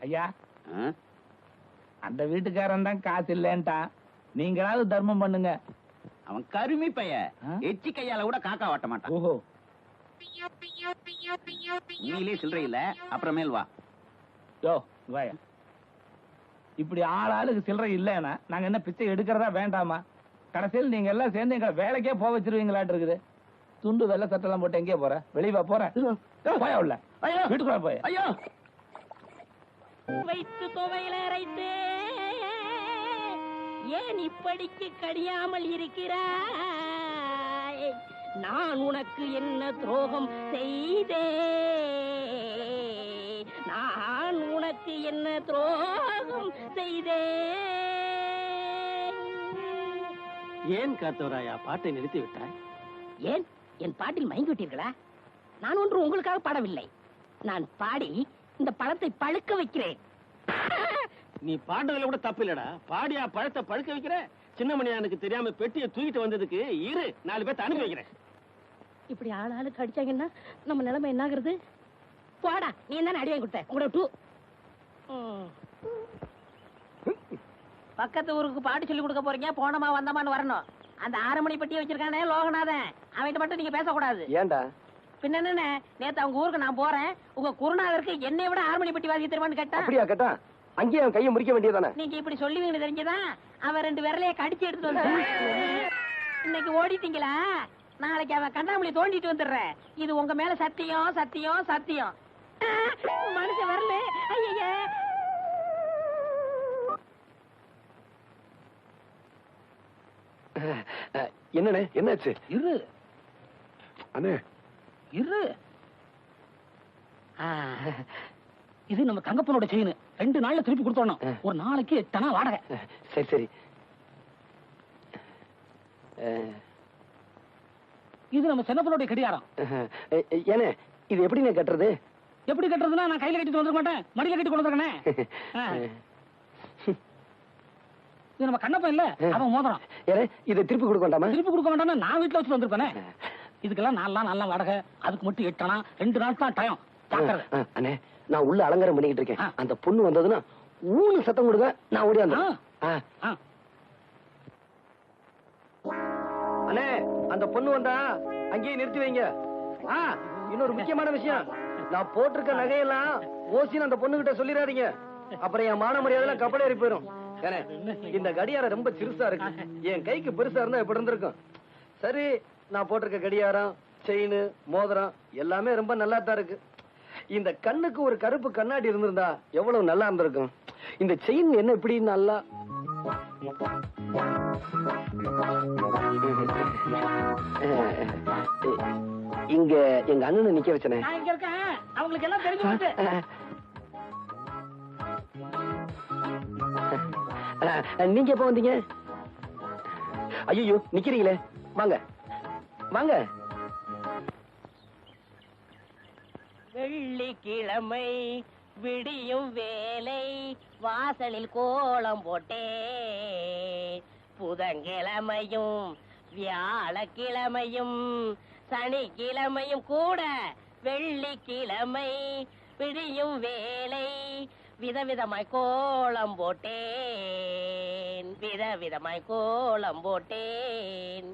ஐயா, அந்த வீட்டுக்காரன் தான் காசு இல்லன்ட்டான், நீங்களாவது தர்மம் பண்ணுங்க. அவன் கருமி பைய, எச்சி கையால கூட காக்கா வாட்ட மாட்டான். ஓஹோ, நீலே சில்லறை இல்ல, அப்புறமேல் வா. யோ வாயா, இப்படி ஆளுக்கு சில்லறை இல்லைன்னா நாங்க என்ன பிச்சை எடுக்கிறதா வேண்டாமா? கடைசியில் நீங்க எல்லாம் சேர்ந்து எங்களை வேலைக்கே போக வச்சிருவீங்களாட்டு இருக்குது. துண்டு வெள்ளை சட்டெல்லாம் போட்டு எங்கேயே போற? வெளியே போறேன். போயா உள்ள, வீட்டுக்குள்ள போய். ஐயோ, வைத்து துவையில அரைத்து ஏன் இப்படிக்கு கடியாமல் இருக்கிறாய்? நான் உனக்கு என்ன துரோகம் செய்தேன்? நான் உனக்கு என்ன துரோகம் செய்தேன்? ஏன் காத்தவராயா பாட்டை நிறுத்தி விட்டாய்? ஏன் என் பாட்டில் மயங்கி விட்டீர்களா? நான் ஒன்று உங்களுக்காக பாடவில்லை, நான் பாடி இந்த பழத்தை பழுக்க வைக்கிறேன். நீ பாடுறதுல கூட தப்பு இல்லடா, பாடியா பழத்தை பழுக்க வைக்கிற? சின்னமணியானுக்கு தெரியாம பெட்டியை தூக்கிட்டு வந்ததுக்கு இரு, 4 பேர்த்த அனுப்பி வைக்கிறேன். இப்படி ஆளுக்கு அடிச்சாங்கன்னா நம்ம நிலைமை என்ன ஆகுறது? போடா, நீ தானே அடி வாங்கி கொடுத்த, உங்களோட டூ. பக்கத்து ஊருக்கு பாட்டு சொல்லி கொடுக்க போறீங்க, போனமா வந்தமான்னு வரணும். அந்த 6 மணி பெட்டியை வச்சிருக்கானே லோகநாதன், அவன்கிட்ட மட்டும் நீங்க பேசக்கூடாது. ஏண்டா? பின்ன என்ன, நேத்து அவங்க ஊருக்கு நான் போறேன், உங்க குருநாதருக்கு என்னை விட 6 மணி பெட்டி வாங்கி தருவான்னு கேட்டா. அப்படியா கேட்டா? அங்கேயே அவன் கையை முறிக்க வேண்டியதானே? நீங்க இப்படி சொல்லுவீங்கன்னு தெரிஞ்சுதான் அவன் 2 விரலையே கடிச்சு எடுத்து வந்து இன்னைக்கு ஓடிட்டீங்களா? நாளைக்கு அவன் கண்ணாமூலி தோண்டிட்டு வந்துடுறேன். இது உங்க மேல சத்தியம் சத்தியம் சத்தியம். மனுஷன் வரல. ஐயா, என்னண்ணே, என்னாச்சு? இரு அண்ணே, இரு. இது நம்ம தங்கப்பனோட செயின், 2 நாள்ல திருப்பி கொடுத்தோம். ஒரு நாளைக்கு 8 வாடகை. சரி சரி. இது நம்ம சின்னப்பனோட கடியாரம். ஏனே, இது எப்படிண்ணே கட்டுறது? எப்படி கட்டுறதுன்னா, நான் கையில கட்டிட்டு வந்துட மாட்டேன், மடியில கட்டி கொண்டு வந்துருக்கேன். இது நம்ம கண்ணப்பன் இல்ல, அவன் மோதிரம். ஏனே, இதை திருப்பி கொடுக்க வேண்டாமா? திருப்பி கொடுக்க வேண்டாம், நான் வீட்டுல வச்சுட்டு வந்திருப்பேனே. இதுக்கெல்லாம் 4 நாள் நல்ல வாடகை, அதுக்கு மட்டும் 8 ஆனா 2 நாள் தான் டைம். அண்ணே, நான் உள்ள அலங்காரம் பண்ணிக்கிட்டு இருக்கேன். அந்த பொண்ணு வந்ததுன்னா ஊனு சத்தம் கொடுங்க, நான் ஓடி வந்தேன். அண்ணே, அந்த பொண்ணு வந்தா அங்கேயே நிறுத்தி வைங்க. இன்னொரு முக்கியமான விஷயம், நான் போட்டிருக்க நகையெல்லாம் ஓசின்னு அந்த பொண்ணு கிட்ட சொல்லிடாதீங்க, அப்புறம் என் மான மரியாதை கப்பலேறி போயிடும். இந்த கடியாரம் ரொம்ப சிறுசா இருக்கு, என் கைக்கு பெருசா இருந்தா எப்படி இருந்திருக்கும். சரி, நான் போட்டிருக்க கடியாரம், செயின், மோதிரம் எல்லாமே ரொம்ப நல்லா தான் இருக்கு. இந்த கண்ணுக்கு ஒரு கருப்பு கண்ணாடி இருந்திருந்தா எவ்வளவு நல்லா இருந்திருக்கும். இந்த செயின் என்ன இப்படி நல்லா இங்க எங்க அண்ணனை நிக்க வச்சனே. நான் இங்க இருக்கேன், அவங்களுக்கு எல்லாம் தெரிஞ்சு போச்சு. நீங்க எப்ப வந்தீங்க? ஐயோ நிக்கிறீங்களே, வாங்க வாங்க. வெள்ளிக்கிழமை விடியும் வேலை வாசலில் கோலம் போட்டேன். புதன்கிழமையும் வியாழக்கிழமையும் சனிக்கிழமையும் கூட வெள்ளிக்கிழமை விடியும் வேலை விதவிதமாய் கோலம் போட்டேன். விதவிதமாய் கோலம் போட்டேன்.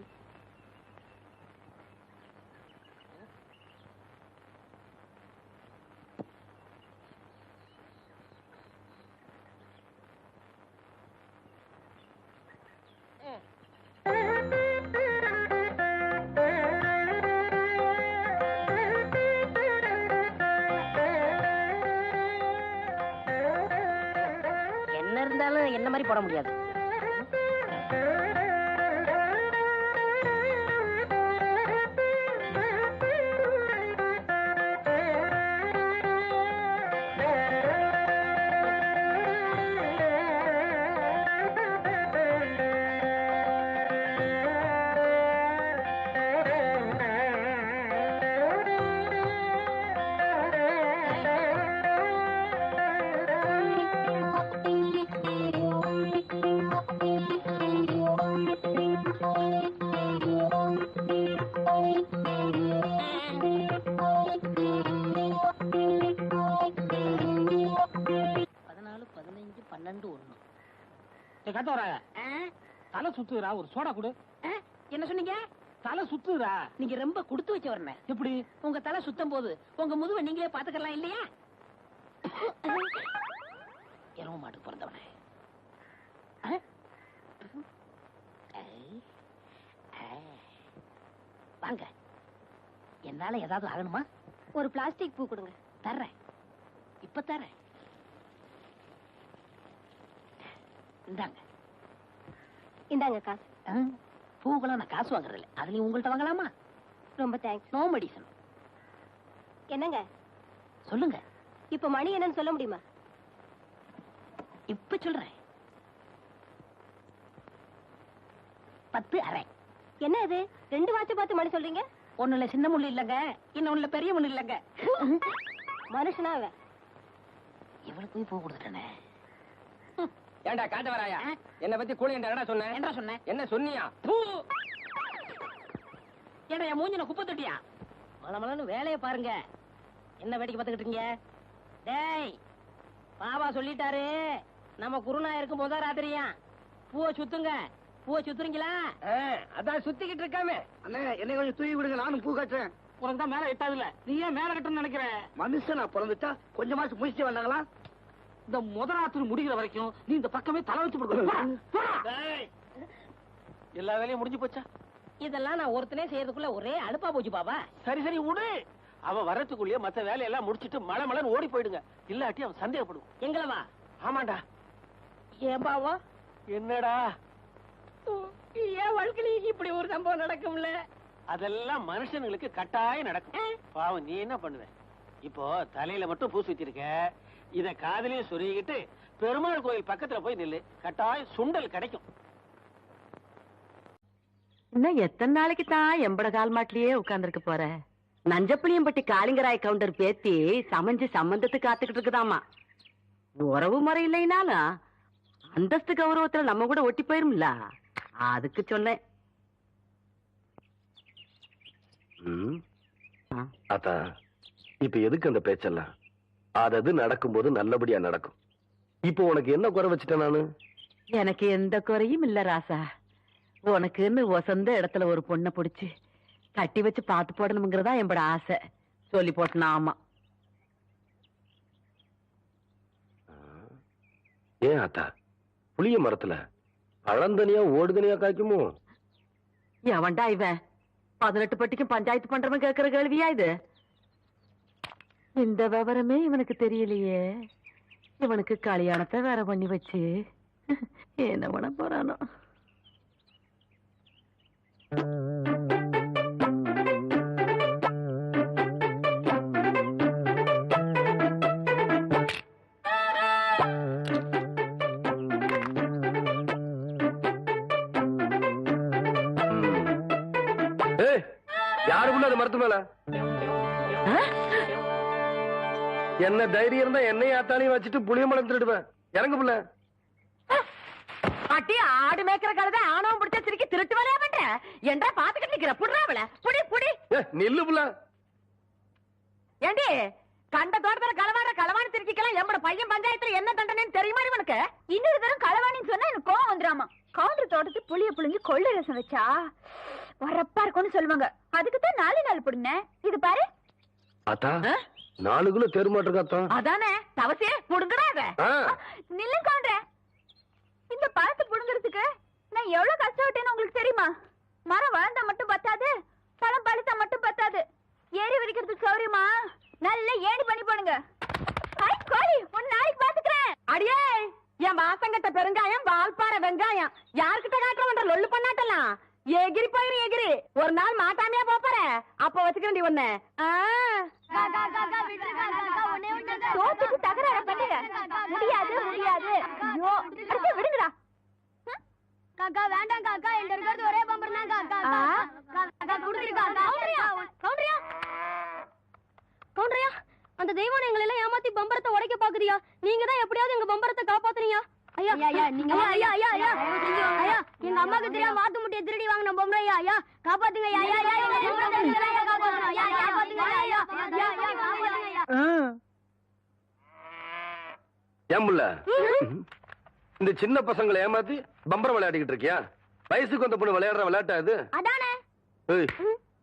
என்ன இருந்தாலும் என்ன மாதிரி போட முடியாது. தலை சுத்துறா, ஒரு சோடா கொடு. என்ன சொன்னீங்க? தலை சுத்துறா. நீங்க ரொம்ப கொடுத்து வச்ச வரணும். எப்படி? உங்க தலை சுத்தம் போது உங்க முதுவை நீங்களே பாத்துக்கலாம் இல்லையா? எருவ மாட்டுக்கு பிறந்தவனே. வாங்க, என்னால ஏதாவது ஆகணுமா? ஒரு பிளாஸ்டிக் பூ கொடுங்க. தர்றேன், இப்ப தர்றேன். இந்தாங்க. இந்தாங்க காசு. பூக்கெல்லாம் நான் காசு வாங்குறது இல்லை. அதுலயும் உங்கள்ட்ட வாங்கலாமா? ரொம்ப தேங்க்ஸ். No medicine. என்னங்க சொல்லுங்க. இப்ப மணி என்னன்னு சொல்ல முடியுமா? இப்ப சொல்றேன். 10:30. என்ன இது 2 வாட்ச் பார்த்து மணி சொல்றீங்க? ஒண்ணுல சின்ன முள்ளு இல்லங்க, இன்னொன்னுல பெரிய முள்ளு இல்லங்க. மனுஷனா அவன்? இவளுக்கு போய் பூ கொடுத்துட்டேனே. ஏண்டா காட்ட வராயா? என்ன பத்தி கூலி என்ன சொன்ன? என்ன சொன்னேன்? என்ன சொன்னியா? ஏடா என் மூஞ்சின குப்பை தொட்டியா? மலமலன்னு வேலையை பாருங்க. என்ன வேடிக்கை பார்த்துக்கிட்டு இருக்கீங்க? டேய், பாபா சொல்லிட்டாரு, நம்ம குருநாயருக்கு முத ராத்திரியா பூவை சுத்துங்க. பூவை சுத்துறீங்களா? அதான் சுத்திக்கிட்டு இருக்காமே. அண்ணே, என்னை கொஞ்சம் தூக்கி விடுங்க, நானும் பூ கட்டுறேன். உனக்கு தான் மேல எட்டாதுல, நீ ஏன் மேல கட்டணும்னு நினைக்கிற? மனுஷனா பிறந்துட்டா கொஞ்சமாச்சு முடிச்சு வந்தாங்களா? இந்த முதலாத்திரி முடிகிற வரைக்கும் நீ இந்த பக்கமே தலை வச்சு கொடுக்கணும். எல்லா வேலையும் முடிஞ்சு போச்சா? இதெல்லாம் நான் ஒருத்தனே செய்யறதுக்குள்ள ஒரே அலுப்பா போச்சு பாபா. சரி சரி விடு. அவ வரத்துக்குள்ளேயே மத்த வேலையெல்லாம் முடிச்சிட்டு மலை மலைன்னு ஓடி போயிடுங்க. இல்லாட்டி அவன் சந்தேகப்படுவான். எங்களவா? ஆமாண்டா. ஏன் பாவம்? என்னடா? ஏன் வாழ்க்கையில இப்படி ஒரு சம்பவம் நடக்கும்ல? அதெல்லாம் மனுஷனுங்களுக்கு கட்டாயம் நடக்கும். பாவம், நீ என்ன பண்ணுவ? இப்போ தலையில மட்டும் பூ சுத்திருக்க, இத காதலையும் சொருகிட்டு பெருமாள் கோயில் பக்கத்துல போய் நில்லு, கட்டாயம் சுண்டல் கிடைக்கும். இன்னும் எத்தனை நாளைக்கு தான் எம்பட கால் மாட்டிலேயே உட்கார்ந்துருக்க போற? நஞ்சப்புளியம்பட்டி காளிங்கராய் கவுண்டர் பேத்தி சமைஞ்சு சம்பந்தத்துக்கு காத்துக்கிட்டு இருக்குதாமா. உறவு முறை இல்லைனாலும் அந்தஸ்து கௌரவத்துல நம்ம கூட ஒட்டி போயிரும்ல, அதுக்கு சொன்னேன். அத்தா, இப்ப எதுக்கு அந்த பேச்செல்லாம்? அது நடக்கும்போது நல்லபடியா நடக்கும். இப்போ உனக்கு என்ன குறை வச்சுட்டேன் நானு? எனக்கு எந்த குறையும் இல்ல ராசா. உனக்குன்னு வசந்த இடத்துல ஒரு பொண்ணை பிடிச்சு கட்டி வச்சு பாத்து போடணுங்கிறதா என்னோட ஆசை. சொல்லி போட்டனா? ஆமா. ஏன் ஆத்தா, புளிய மரத்துல பழந்தனியா ஓடுதனியா காய்க்குமோ? எவன்டா இவன் 18 பட்டிக்கும் பஞ்சாயத்து பண்றவன் கேட்கிற கேள்வியா இது? இந்த விவரமே இவனுக்கு தெரியலையே. இவனுக்கு கல்யாணத்தை வேற பண்ணி வச்சு என்ன பண்ண போறானோ? யாருக்குள்ள அது மரத்து மேல என்ன தைரியம் இருந்தா என்னையும் ஆத்தாலையும் வச்சுட்டு புளிய மலம் திருடுவேன். இறங்கு புள்ள. பாட்டி ஆடு மேய்க்கிற கழுத ஆணவம் பிடிச்ச சிரிக்கி திருட்டு வரையா பண்ற என்றா பாத்துக்கிட்டு நிக்கிற புடுறாவல புடி புடி நில்லு புள்ள. ஏண்டி கண்ட தோட்டத்துல களவாணி திருச்சிக்கலாம் எம்பட பையன் பஞ்சாயத்துல என்ன தண்டனைன்னு தெரியுமா உனக்கு? இன்னொரு தரம் களவாணின்னு சொன்னா எனக்கு கோவம் வந்துடாமா. கவுண்டர் தோட்டத்து புளிய புளிஞ்சு கொள்ளை ரசம் வச்சா வரப்பா இருக்கும்னு சொல்லுவாங்க. அதுக்குதான் 4 நாள் புடுங்க. இது பாரு அத்தா 4 கிலோ தெருமாட்டிருக்காத்தா. அதானே தவசே புடுங்கடாத. நில்லு கவுண்டர். இந்த பழத்தை புடுங்கிறதுக்கு நான் எவ்வளவு கஷ்டப்பட்டேன்னு உங்களுக்கு தெரியுமா? மரம் வளர்ந்தா மட்டும் பத்தாது, பழம் பழுத்தா மட்டும் பத்தாது. ஏறி வடிக்கிறதுக்கு சௌரியமா நல்ல ஏணி பண்ணி போடுங்க. கோழி ஒரு நாளைக்கு பாத்துக்கிறேன். அடியே என் வாசங்கட்ட பெருங்காயம் வால்பாறை வெங்காயம் யாருக்கிட்ட காட்டுறவன்ற லொல்லு பண்ணாட்டலாம். எகிரி போயிரு எகிரி. ஒரு நாள் மாட்டாமையா போற அப்ப வச்சுக்கிறேன் நீ ஒண்ணு. தோத்துக்கு தகராறு பண்ணுங்க. முடியாது முடியாது. ஐயோ அடுத்து விடுங்கடா. காக்கா வேண்டாம் காக்கா, என்கிட்ட இருக்கிறது ஒரே பம்பர் தான் காக்கா. காக்கா குடுக்குறீங்க கவுண்டரியா கவுண்டரியா கவுண்டரியா. அந்த தெய்வம் எங்களை எல்லாம் ஏமாத்தி பம்பரத்தை உடைக்க பாக்குறியா? நீங்க தான் எப்படியாவது எங்க பம்பரத்தை காப்பாத்துறீங்க. ஐயா ஐயா நீங்க ஐயா ஐயா ஐயா ஐயா எங்க அம்மாக்கு தெரியாம வாத்து முட்டைய திருடி வாங்கின பொம்பளை. ஐயா ஐயா காப்பாத்துங்க. ஐயா ஐயா ஐயா எங்க பம்பரத்தை காப்பாத்துங்க. ஐயா காப்பாத்துங்க. ஐயா ஐயா ஐயா காப்பாத்துங்க. ஏன் புள்ள இந்த சின்ன பசங்களை ஏமாத்தி பம்பரம் விளையாடிக்கிட்டு இருக்கியா? வயசுக்கு வந்த பொண்ணு விளையாடுற விளையாட்டா இது? அதானே. ஏய்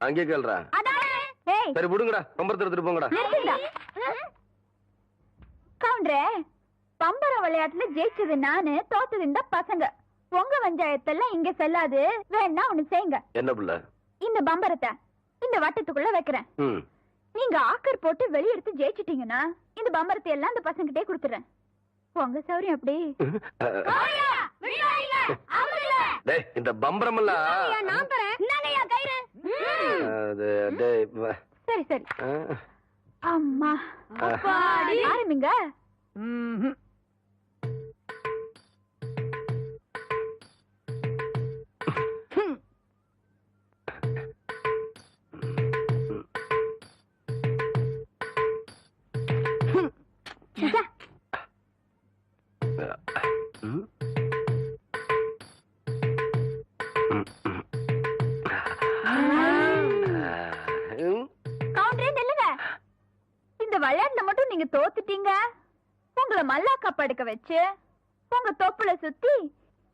அங்கே கேள்றா. அதானே. ஏய் சரி விடுங்கடா, பம்பரத்தை எடுத்துட்டு போங்கடா. கவுண்டரே, பம்பர விளையாட்டுல ஜெயிச்சது நானு, தோத்தது இந்த பசங்க. உங்க பஞ்சாயத்தெல்லாம் இங்க செல்லாது. வேணா ஒண்ணு செய்யுங்க. என்ன புள்ள? இந்த பம்பரத்தை இந்த வட்டத்துக்குள்ள வைக்கிறேன். நீங்க ஆக்கர் போட்டு வெளியெடுத்து ஜெயிச்சிட்டீங்கன்னா இந்த பம்பரத்தை எல்லாம் இந்த பசங்கிட்டே கொடுத்துறேன். உங்க சௌரியம் அப்படி. டேய் இந்த பம்பரம் எல்லாம் நான் தரேன். என்னங்கய்யா கயிறு? சரி சரி. அம்மா ஆரம்பிங்க. இந்த விளையாட்டுல மட்டும் நீங்க தோத்துட்டீங்க. உங்களை மல்லாக்கா படுக்க வச்சு உங்க தொப்புல சுத்தி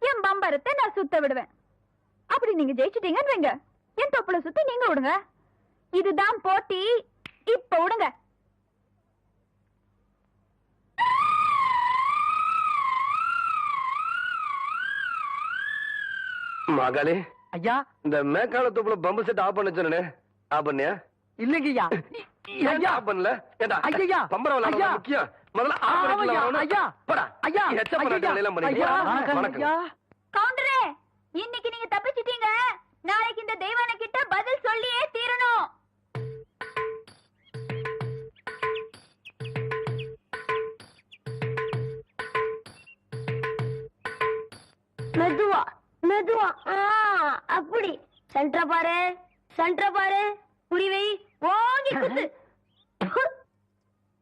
என் பம்பரத்தை நான் சுத்த விடுவேன். அப்படி நீங்க ஜெயிச்சிட்டீங்கன்னு வைங்க, என் தொப்புல சுத்தி நீங்க விடுங்க. இதுதான் போட்டி. இப்ப விடுங்க. மகளே ஐயா இந்த மேக்கால தொப்புல பம்பு செட் ஆஃப் பண்ண சொன்னே, ஆஃப் பண்ணியா? இல்லைங்கய்யா. ஏன் ஆஃப் பண்ணல? ஏண்டா ஐயா பம்பரம் விளையாட முக்கியம். முதல்ல ஆஃப் பண்ணிக்கலாம். ஐயா போடா ஐயா எச்ச பண்ண எல்லாம் பண்ணியா? வணக்கம். கவுண்டரே, இன்னைக்கு நீங்க தப்பிச்சிட்டீங்க. நாளைக்கு இந்த தெய்வான கிட்ட பதில் சொல்லியே தீரணும். மெதுவா மெதுவா. அப்படி சென்டர பாரு, சென்டர பாரு. புரிவை ஓங்கி குத்து.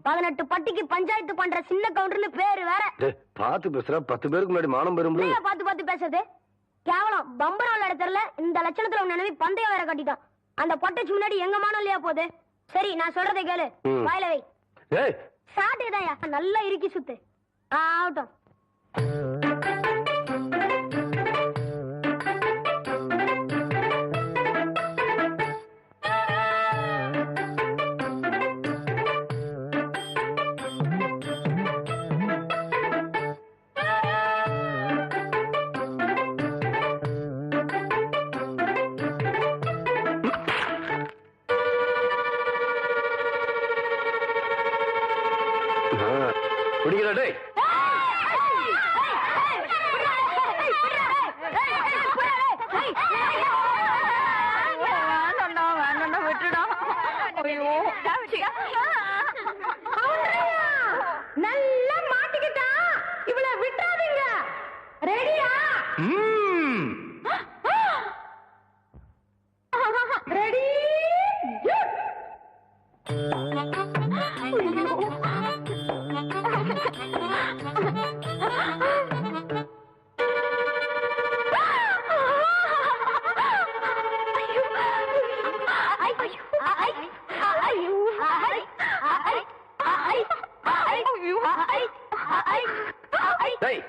18 பட்டிக்கு பஞ்சாயத்து பண்ற சின்ன கவுண்டர்னு பேரு வேற. பாத்து பேசுற 10 பேருக்கு முன்னாடி மானம் பெறும். பாத்து பாத்து பேசுறது கேவலம். பம்பரம் விளையாட தெரியல. இந்த லட்சணத்துல நினைவு பந்தயம் வேற கட்டிட்டான். அந்த பொட்டைச்சு முன்னாடி எங்க மானம் இல்லையா போகுது? சரி நான் சொல்றதை கேளு. வாயில வை. சாட்டுதாயா நல்லா இறுக்கி சுத்து. ஆகட்டும். குடிக்கிறா டேய். இவளை விட்டாதீங்க. ரெடியா? ரெடி?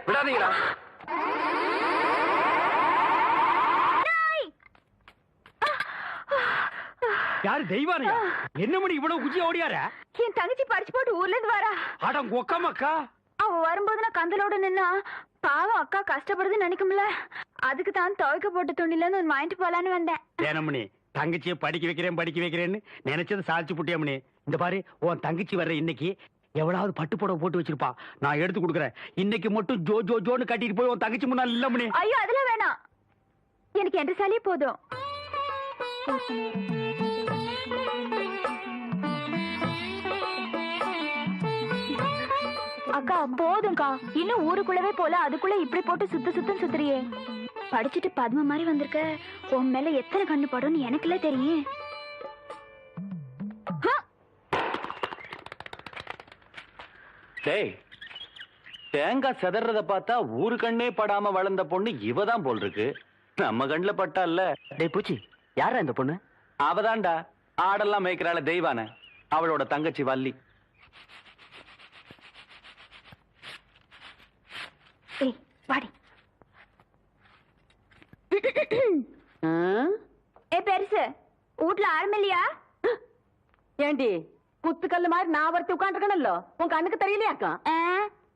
விடாதீங்களா? யாரு தெய்வானையா? என்ன மணி இவ்வளவு குச்சி ஓடியார? என் தங்கச்சி படிச்சு போட்டு ஊர்ல இருந்து வரா. அட கொக்கமக்கா. அவ வரும்போது நான் கந்தலோட நின்னா பாவம் அக்கா கஷ்டப்படுதுன்னு நினைக்கும்ல, அதுக்கு தான் துவைக்க போட்ட துணில இருந்து வாங்கிட்டு போலான்னு வந்தேன். ஏனமணி தங்கச்சியை படிக்க வைக்கிறேன்னு நினைச்சது சாதிச்சு புட்டியாமணி. இந்த பாரு உன் தங்கச்சி வர்ற இன்னைக்கு எவ்வளவு பட்டு புடவை போட்டு வச்சிருப்பா, நான் எடுத்து கொடுக்குறேன். இன்னைக்கு மட்டும் ஜோ ஜோ ஜோன்னு கட்டிட்டு போய் உன் தங்கச்சி முன்னாள் இல்லமணி. ஐயோ அதெல்லாம் வேணாம், எனக்கு என்ற சாலியே போதும். அக்கா போதும்க்கா, இன்னும் ஊருக்குள்ளவே போல அதுக்குள்ள இப்படி போட்டு சுத்துறியே. படிச்சுட்டு பத்ம மாதிரி வந்திருக்க, உன் மேல எத்தனை கண்ணு படும்னு எனக்குல தெரியும். டேய், தேங்காய் செதறத பார்த்தா ஊரு கண்ணே படாம வளர்ந்த பொண்ணு இவதான் போல் இருக்கு. நம்ம கண்ணுல பட்டா இல்ல. டேய் பூச்சி, யாரா இந்த பொண்ணு? அவதான்டா ஆடெல்லாம் மேய்க்கிறாள தெய்வான, அவளோட தங்கச்சி வள்ளி. வாடி. ஏ பெருசு, வீட்டுல ஆரம்பில்லையா? ஏண்டி குத்துக்கல்லு மாதிரி நான் ஒருத்தி உட்காந்துருக்கணும்ல, உன் கண்ணுக்கு தெரியலையாக்கா?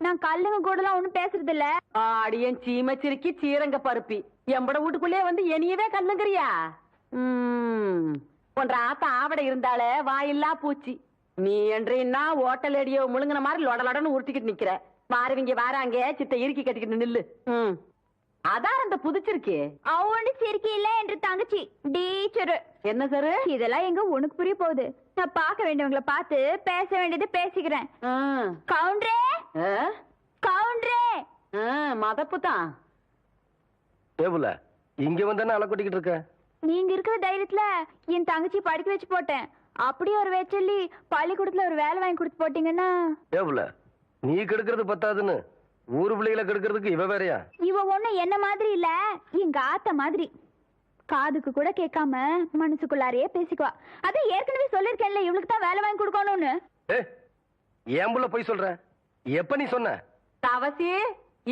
நான் கல்லுங்க கூட எல்லாம் ஒண்ணும் பேசுறது இல்ல. ஆடியன் சீமச்சிருக்கி சீரங்க பருப்பி எம்பட வீட்டுக்குள்ளே வந்து என்னையவே கல்லுங்கிறியா? ஒன்ற ஆத்த ஆவட இருந்தாலே வாயில்லா பூச்சி. நீ என்றா ஓட்டல் அடியோ முழுங்கின மாதிரி லொடலொடன்னு உருட்டிக்கிட்டு நிக்கிற. மாறுவீங்க வாராங்க சித்த இறுக்கி கட்டிக்கிட்டு நில்லு. அதான் அந்த புதுச்சிருக்கே அவனு சிரிக்கி இல்ல என்று தங்கச்சி டீச்சரு. என்ன சார் இதெல்லாம் எங்க உனக்கு புரிய போகுது? நான் பார்க்க வேண்டியவங்களை பார்த்து பேச வேண்டியது பேசிக்கிறேன். கவுண்டரே கவுண்டரே. மதப்பு தான். டேபுல இங்க வந்தானே அலை கொட்டிக்கிட்டு இருக்க. நீங்க இருக்கிற தைரியத்துல என் தங்கச்சி படிக்க வச்சு போட்டேன். அப்படியே ஒரு வேச்சொல்லி பள்ளிக்கூடத்துல ஒரு வேலை வாங்கி கொடுத்து போட்டீங்கன்னா. டேபுல நீ கெடுக்கிறது பத்தாதுன்னு ஊரு பிள்ளைகளை கெடுக்கிறதுக்கு இவ வேறையா? இவ ஒண்ணு என்ன மாதிரி இல்ல, எங்க ஆத்த மாதிரி. காதுக்கு கூட கேட்காம மனசுக்குள்ளாரையே பேசிக்குவா. அதான் ஏற்கனவே சொல்லிருக்கேன்ல இவளுக்கு தான் வேலை வாங்கி கொடுக்கணும்னு. ஏன் புள்ள போய் சொல்ற? எப்ப நீ சொன்ன? தவசி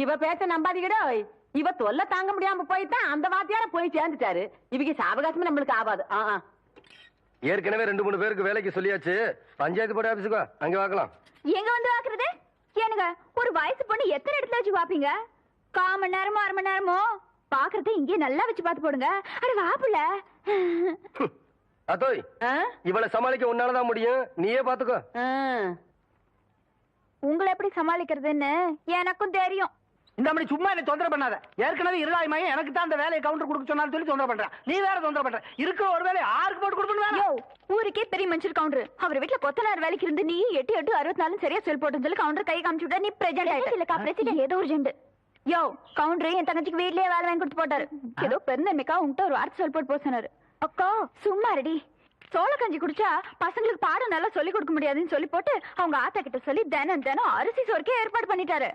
இவ பேச்ச நம்பாதீங்கடோ. இவ தொல்லை தாங்க முடியாம போய்தான் அந்த வாத்தியார போய் சேர்ந்துட்டாரு. இவங்க சாவகாசமே நம்மளுக்கு ஆகாது. ஏற்கனவே 2-3 பேருக்கு வேலைக்கு சொல்லியாச்சு. பஞ்சாயத்து போர்டு ஆபீஸுக்கு அங்க வாக்கலாம். எங்க வந்து வாக்குறது? ஏனுங்க ஒரு வயசு பொண்ணு எத்தனை இடத்துல வச்சு பாப்பீங்க? 1/4 மணி நேரமோ 1/2 மணி நேரமோ பாக்குறத இங்கே நல்லா வச்சு பாத்து போடுங்க. அட வாப்புல அத்தோய், இவளை சமாளிக்க உன்னாலதான் முடியும். நீயே பாத்துக்கோ. உங்களை எப்படி சமாளிக்கிறதுன்னு எனக்கும் தெரியும். இந்த மாதிரி சும்மா என்ன தொந்தரவு பண்ணாத. ஏற்கனவே இருளாய்மையை எனக்கு தான் அந்த வேலையை கவுண்டர் கொடுக்க சொன்னாலும் சொல்லி தொந்தரவு பண்றேன். நீ வேற தொந்தரவு பண்ற. இருக்கிற ஒரு வேலையை ஆருக்கு போட்டு கொடுக்கணும்? ஊருக்கே பெரிய மனுஷர் கவுண்டர். அவர் வீட்டுல கொத்தனார் வேலைக்கு இருந்து நீ 8-8-64 சரியா சொல் போட்டு சொல்லி கவுண்டர் கை காமிச்சு விட்டா நீ பிரசிடென்ட் ஆயிட்ட. பிரசிடென்ட் ஏதோ ஒரு ஜெண்டு. யோ கவுண்டர் என் தங்கச்சிக்கு வீட்லயே வேலை வாங்கி கொடுத்து போட்டாரு. ஏதோ பெருந்தன்மைக்கா உங்ககிட்ட ஒரு வார்த்தை சொல் போட்டு போக சொன்னாரு. அக்கா சும்மா ரெடி. சோள கஞ்சி குடிச்சா பசங்களுக்கு பாடம் நல்லா சொல்லி கொடுக்க முடியாதுன்னு சொல்லி போட்டு அவங்க ஆத்தா கிட்ட சொல்லி தினம் அரிசி சோறுக்கே ஏற்பாடு பண்ணிட்டாரு.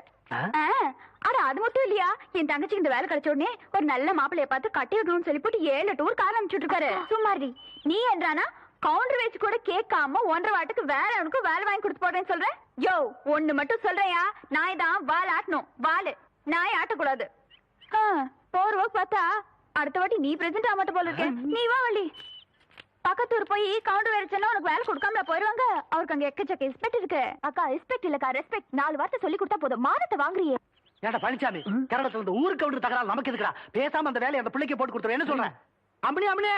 ஆனா அது மட்டும் இல்லையா, என் தங்கச்சிக்கு இந்த வேலை கிடைச்ச உடனே ஒரு நல்ல மாப்பிள்ளைய பார்த்து கட்டி விடணும்னு சொல்லி போட்டு 7 டூர் கார் அனுப்பிச்சுட்டு இருக்காரு. சும்மாரி நீ என்றானா கவுண்டர் வச்சு கூட கேட்காம 1.5 வாட்டுக்கு வேற அவனுக்கு வேலை வாங்கி கொடுத்து போடுறேன்னு சொல்றேன். யோ ஒண்ணு மட்டும் சொல்றேயா, நாய் தான் வால் ஆட்டணும். வாலு நாய் ஆட்டக்கூடாது. போற ஒர்க் பார்த்தா அடுத்த வாட்டி நீ பிரசன்ட் ஆக மாட்ட போல இருக்க. நீ வா வள்ளி. பக்கத்தூர் போய் கவுண்டர் வேலைச்சா உனக்கு வேலை கொடுக்காம போயிருவாங்க. அவருக்கு அங்க எக்கச்சக்க ரெஸ்பெக்ட் இருக்கு. அக்கா ரெஸ்பெக்ட் இல்லக்கா ரெஸ்பெக்ட். 4 வார்த்தை சொல்லி கொடுத்தா போதும். மானத்தை வாங்குறியே. ஏடா பழனிசாமி, கரடத்துல இருந்து ஊருக்கு கவுண்டர் தகராறு நமக்கு எதுக்குடா? பேசாம அந்த வேலையை அந்த பிள்ளைக்கு போட்டு கொடுத்துரு. என்ன சொல்றேன்? அம்மனே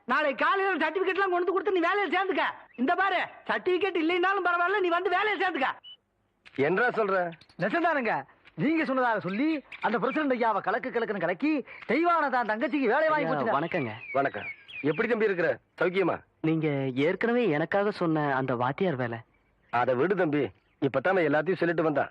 நாளை காலையில சர்டிபிகேட் எல்லாம் கொண்டு கொடுத்து நீ வேலையில சேர்ந்துக்க. இந்த பாரு சர்டிபிகேட் இல்லைன்னாலும் பரவாயில்ல, நீ வந்து வேலையில சேர்ந்துக்க. என்ன சொல்ற? நெசந்தானுங்க, நீங்க சொன்னதாக சொல்லி அந்த பிரசிடண்ட் ஐயாவை கலக்குன்னு கலக்கி தெய்வானதான் தங்கச்சிக்கு வேலை வாங்கி கொடுத்து. வணக்கங்க. வணக்கம். எப்படி தம்பி இருக்கிற? சௌக்கியமா? நீங்க ஏற்கனவே எனக்காக சொன்ன அந்த வாத்தியார் வேலை அதை விடு தம்பி. இப்பதான் எல்லாத்தையும் சொல்லிட்டு வந்தான்.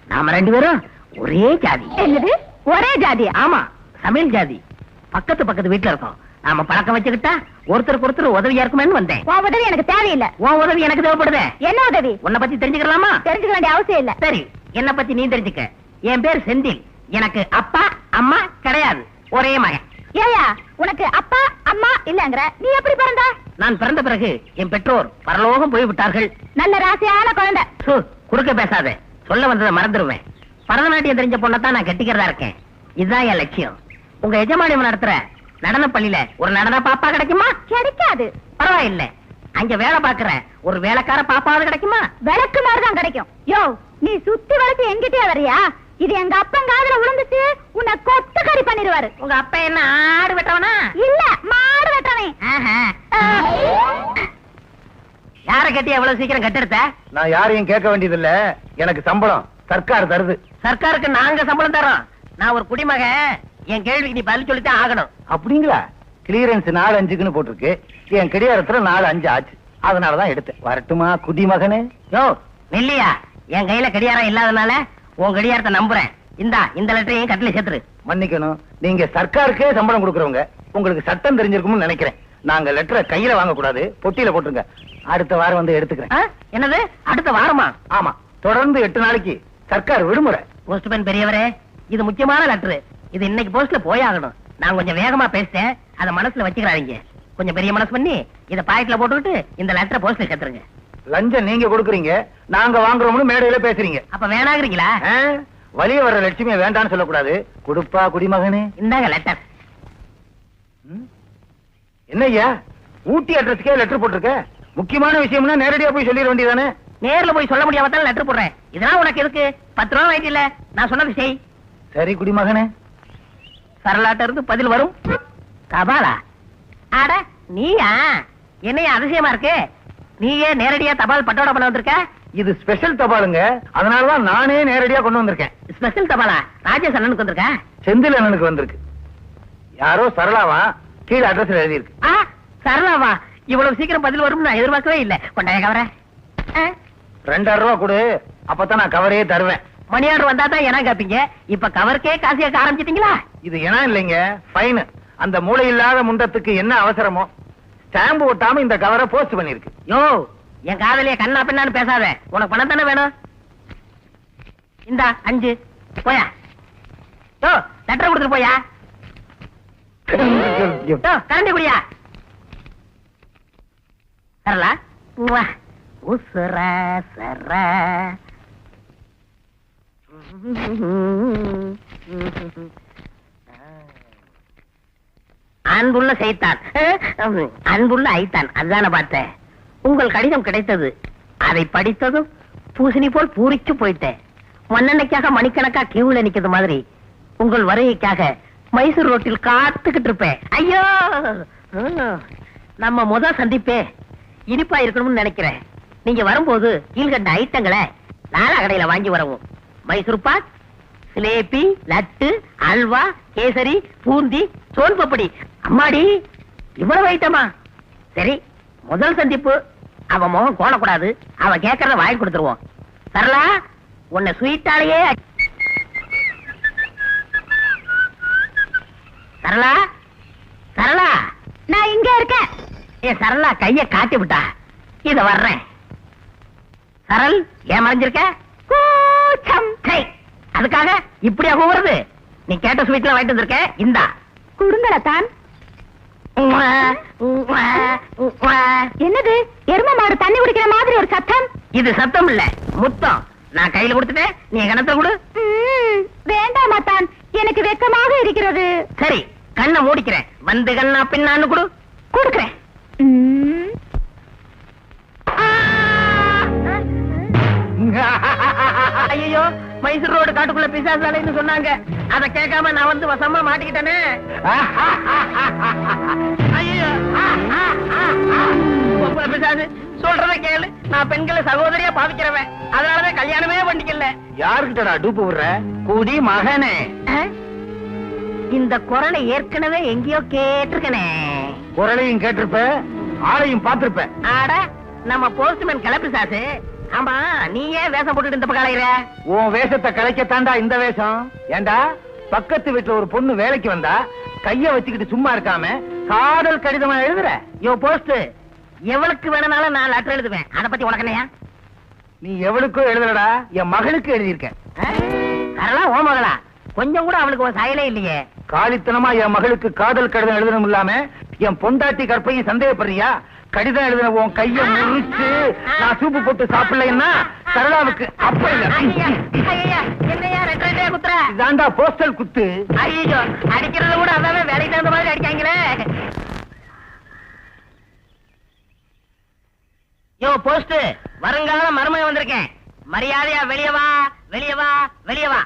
நாம 2 பேரும் ஒரே ஜாதி. என்னது ஒரே ஜாதி? ஆமா, சமையல் ஜாதி. பக்கத்து வீட்டுல இருக்கோம். நாம பழக்கம் வச்சுக்கிட்டா ஒருத்தருக்கு ஒருத்தர் உதவியா இருக்குமேன்னு வந்தேன். உன் உதவி எனக்கு தேவையில்லை. உன் உதவி எனக்கு தேவைப்படுது. என்ன உதவி? உன்னை பத்தி தெரிஞ்சுக்கலாமா? தெரிஞ்சுக்க வேண்டிய அவசியம் இல்ல. சரி, என்ன பத்தி நீ தெரிஞ்சுக்க. என் பேர் செந்தில். எனக்கு அப்பா அம்மா கிடையாது, ஒரே மகன். ஏயா உனக்கு அப்பா அம்மா இல்லங்கற, நீ எப்படி பிறந்த? நான் பிறந்த பிறகு என் பெற்றோர் பரலோகம் போய்விட்டார்கள். நல்ல ராசியான குழந்தை. குறுக்க பேசாத, சொல்ல வந்ததை மறந்துடுவேன். பரதநாட்டியம் தெரிஞ்ச பொண்ணத்தான் நான் கட்டிக்கிறதா இருக்கேன். இதுதான் என் லட்சியம். உங்க எஜமானியம் நடத்துற நடன பள்ளியில ஒரு நடன பாப்பா கிடைக்குமா? கிடைக்காது. பரவாயில்ல, அங்க வேலை பாக்குற ஒரு வேலைக்கார பாப்பாவது கிடைக்குமா? விளக்கு மாதிரிதான் கிடைக்கும். யோ, நீ சுத்தி வளைச்சு எங்கிட்டே வரியா? இது எங்க அப்பன் காதுல விழுந்துச்சு, உன்னை கொத்துக்கறி பண்ணிடுவாரு. உங்க அப்பா என்ன ஆடு வெட்டவனா? இல்ல, மாடு வெட்டவனே. யார கட்டி எவ்வளவு சீக்கிரம் கட்டெடுத்த? நான் யாரையும் கேட்க வேண்டியதில்ல, எனக்கு சம்பளம் சர்க்கார் தருது. சர்க்காருக்கு நாங்க சம்பளம் தரோம். நான் ஒரு குடிமகன், என் கேள்விக்கு நீ பதில் சொல்லித்தான் ஆகணும். அப்படிங்களா? கிளியரன்ஸ் 4-5க்குன்னு போட்டிருக்கு. என் கிடையாரத்துல 4-5 ஆச்சு, அதனாலதான் எடுத்தேன். வரட்டுமா குடிமகனே? யோ நெல்லியா, என் கையில கடியாரம் இல்லாதனால உன் கடியாரத்தை நம்புறேன். இந்த லெட்டரையும் கட்டில சேர்த்துரு. மன்னிக்கணும், நீங்க சர்க்காருக்கே சம்பளம் கொடுக்கறவங்க, உங்களுக்கு சட்டம் தெரிஞ்சிருக்கும்னு நினைக்கிறேன். நாங்க லெட்டரை கையில வாங்க கூடாது, பொட்டியில போட்டுருங்க. அடுத்த வாரம் வந்து எடுத்துக்கிறேன். என்னது அடுத்த வாரமா? ஆமா, தொடர்ந்து 8 நாளைக்கு சர்க்கார் விடுமுறை. போஸ்ட்மேன் பெரியவரே, இது முக்கியமான லெட்டர். இது இன்னைக்கு போஸ்ட்ல போயாகணும். நான் கொஞ்சம் வேகமா பேசிட்டேன், அதை மனசுல வச்சுக்கிறாங்க. கொஞ்சம் பெரிய மனசு பண்ணி இத பாக்கெட்ல போட்டுக்கிட்டு இந்த லெட்டரை போஸ்ட்ல சேர்த்துருங்க. லஞ்சம் நீங்க கொடுக்குறீங்க, நாங்க வாங்குறோம்னு மேடையில பேசுறீங்க. அப்ப வேணாங்கிறீங்களா? வலிய வர்ற லட்சுமியை வேண்டான்னு சொல்லக்கூடாது. கொடுப்பா குடிமகனே. இந்தாங்க லெட்டர். என்னய்யா, ஊட்டி அட்ரஸ்க்கே லெட்டர் போட்டிருக்க? முக்கியமான விஷயம்னா நேரடியா போய் சொல்லிட வேண்டியதானே? நேர்ல போய் சொல்ல முடியாம தான் லெட்டர் போடுறேன். இதெல்லாம் உனக்கு எதுக்கு? 10 ரூபா வாங்கிட்டு இல்ல, நான் சொன்னது செய். சரி குடிமகனே. சரளாட்ட இருந்து பதில் வரும். தபாலா? ஆட நீயா? என்னையா அதிசயமா இருக்கு? நீயே நேரடியா தபால் பட்டோட பண்ண வந்திருக்க? இது ஸ்பெஷல் தபாலுங்க, அதனாலதான் நானே நேரடியா கொண்டு வந்திருக்கேன். ஸ்பெஷல் தபாலா? ராஜேஷ் அண்ணனுக்கு வந்திருக்க? செந்தில் அண்ணனுக்கு வந்திருக்கு. யாரோ சரளாவா, கீழே அட்ரஸ்ல எழுதி இருக்கு. சரளாவா? இவ்வளவு சீக்கிரம் பதில் வரும் நான் எதிர்பார்க்கவே இல்ல. கொண்டாய கவர. 2000 ரூபா கொடு, அப்பதான் நான் கவரையே தருவேன். மணி ஆர்டர் வந்தா தான் என்ன கேப்பீங்க? இப்ப கவருக்கே காசு கேட்க ஆரம்பிச்சிட்டீங்களா? இது என்ன இல்லைங்க, ஃபைன். அந்த மூளை இல்லாத முண்டத்துக்கு என்ன அவசரமோ ஸ்டாம்பு ஒட்டாம இந்த கவரை போஸ்ட் பண்ணிருக்கு. யோ, என் காதலிய கண்ணா பின்னான்னு பேசாத. உனக்கு பணம் தானே வேணும்? இந்தா 5 போயா. யோ லெட்டர் கொடுத்துட்டு போயா. கரண்டி குடியா. சரலா உசுர சர. அன்புள்ள செய்தான், அன்புள்ள ஐத்தான், அதுதான பார்த்தேன். உங்கள் கடிதம் கிடைத்தது. அதை படித்ததும் பூசணி போல் பூரிச்சு போயிட்டேன். மண்ணெண்ணைக்காக மணிக்கணக்கா கியூல நிக்கிறது மாதிரி உங்கள் வருகைக்காக மைசூர் ரோட்டில் காத்துக்கிட்டு இருப்பேன். ஐயோ, நம்ம முத சந்திப்பே இனிப்பா இருக்கணும்னு நினைக்கிறேன். நீங்க வரும்போது கீழ்கண்ட ஐட்டங்களை லாலா கடையில வாங்கி வரவும். மைசூர் பாக், சிலேபி, லட்டு, அல்வா, கேசரி, பூந்தி, சோன் பப்படி. அம்மாடி, இவ்வளவு ஐட்டமா? சரி, முதல் சந்திப்பு. அவன் முகம் கோணக்கூடாது, அவன் கேட்கறத வாங்கி கொடுத்துருவோம். சரளா, உன்னை ஸ்வீட்டாலேயே. சரளா, சரளா, நான் இங்க இருக்கேன். சரளா கைய காட்டி விட்டா. இத வர்றேன். சரள், ஏன் மறைஞ்சிருக்க? அதுக்காக இப்படியா கூவுறது? நீ கேட்ட ஸ்வீட்லாம் வாங்கிட்டு வந்திருக்க, இந்தா குடுங்கலத்தான். என்னது, எரும மாடு தண்ணி குடிக்கிற மாதிரி ஒரு சத்தம்? இது சத்தம் இல்ல, முத்தம். நான் கையில கொடுத்துட்டேன், நீ கணத்துல கொடு. வேண்டாமா தான், எனக்கு வெக்கமாக இருக்கிறது. சரி, கண்ணை மூடிக்கிறேன். வந்து கண்ணா பின்னான்னு கொடு. கொடுக்கிறேன். ஐயோ, மைசூர் ரோடு காட்டுக்குள்ள பிசாசாலைன்னு சொன்னாங்க. அத கேட்காம நான் வந்து வசமா மாட்டிக்கிட்டேனே. ஐயோ, பிசாசு சொல்றத கேளு. நான் பெண்களை சகோதரியா பாவிக்கிறவன், அதனாலதான் கல்யாணமே பண்ணிக்கல. யாருக்கிட்டடா டூப்பு விடுற? கூடி மகனே. இந்த குரலை ஏற்கனவே எங்கேயோ கேட்டிருக்கனே. குரலையும் கேட்டிருப்ப, ஆளையும் பார்த்திருப்ப. ஆட, நம்ம போஸ்ட்மேன் கிளப்பிசாசு ஆமா நீ ஏன் வேஷம் போட்டுட்டு இந்த பக்கம் அலையிற? உன் வேஷத்தை கலைக்கத்தாண்டா இந்த வேஷம். ஏண்டா பக்கத்து வீட்டுல ஒரு பொண்ணு வேலைக்கு வந்தா கைய வச்சுக்கிட்டு சும்மா இருக்காம காதல் கடிதமா எழுதுற? யோ போஸ்ட், எவளுக்கு வேணும்னாலும் நான் லெட்டர் எழுதுவேன். அத பத்தி உனக்கு என்னையா? நீ எவளுக்கும் எழுதுறடா, என் மகளுக்கு எழுதியிருக்க. அதெல்லாம் ஓ மகளா? கொஞ்சம் கூட அவளுக்கு ஒரு சாயலே இல்லையே. காலித்தனமா என் மகளுக்கு காதல் கடிதம் எழுதணும் இல்லாம என் பொண்டாட்டி கற்பையும் சந்தேகப்படுறியா? கடிதம் எழுதின உன் கைய முறிச்சு நான் சூப்பு போட்டு சாப்பிடலைன்னா சரளாவுக்கு அப்ப இல்ல. என்னையா ரெட்டே குத்துற? இதாண்டா போஸ்டல் குத்து. ஐயோ, அடிக்கிறத கூட அதாவே வேலைக்கு தகுந்த மாதிரி அடிக்காங்களே. யோ போஸ்ட், வருங்கால மருமகன் வந்திருக்கேன். மரியாதையா வெளியே வா, வெளியே வா, வெளியே வா.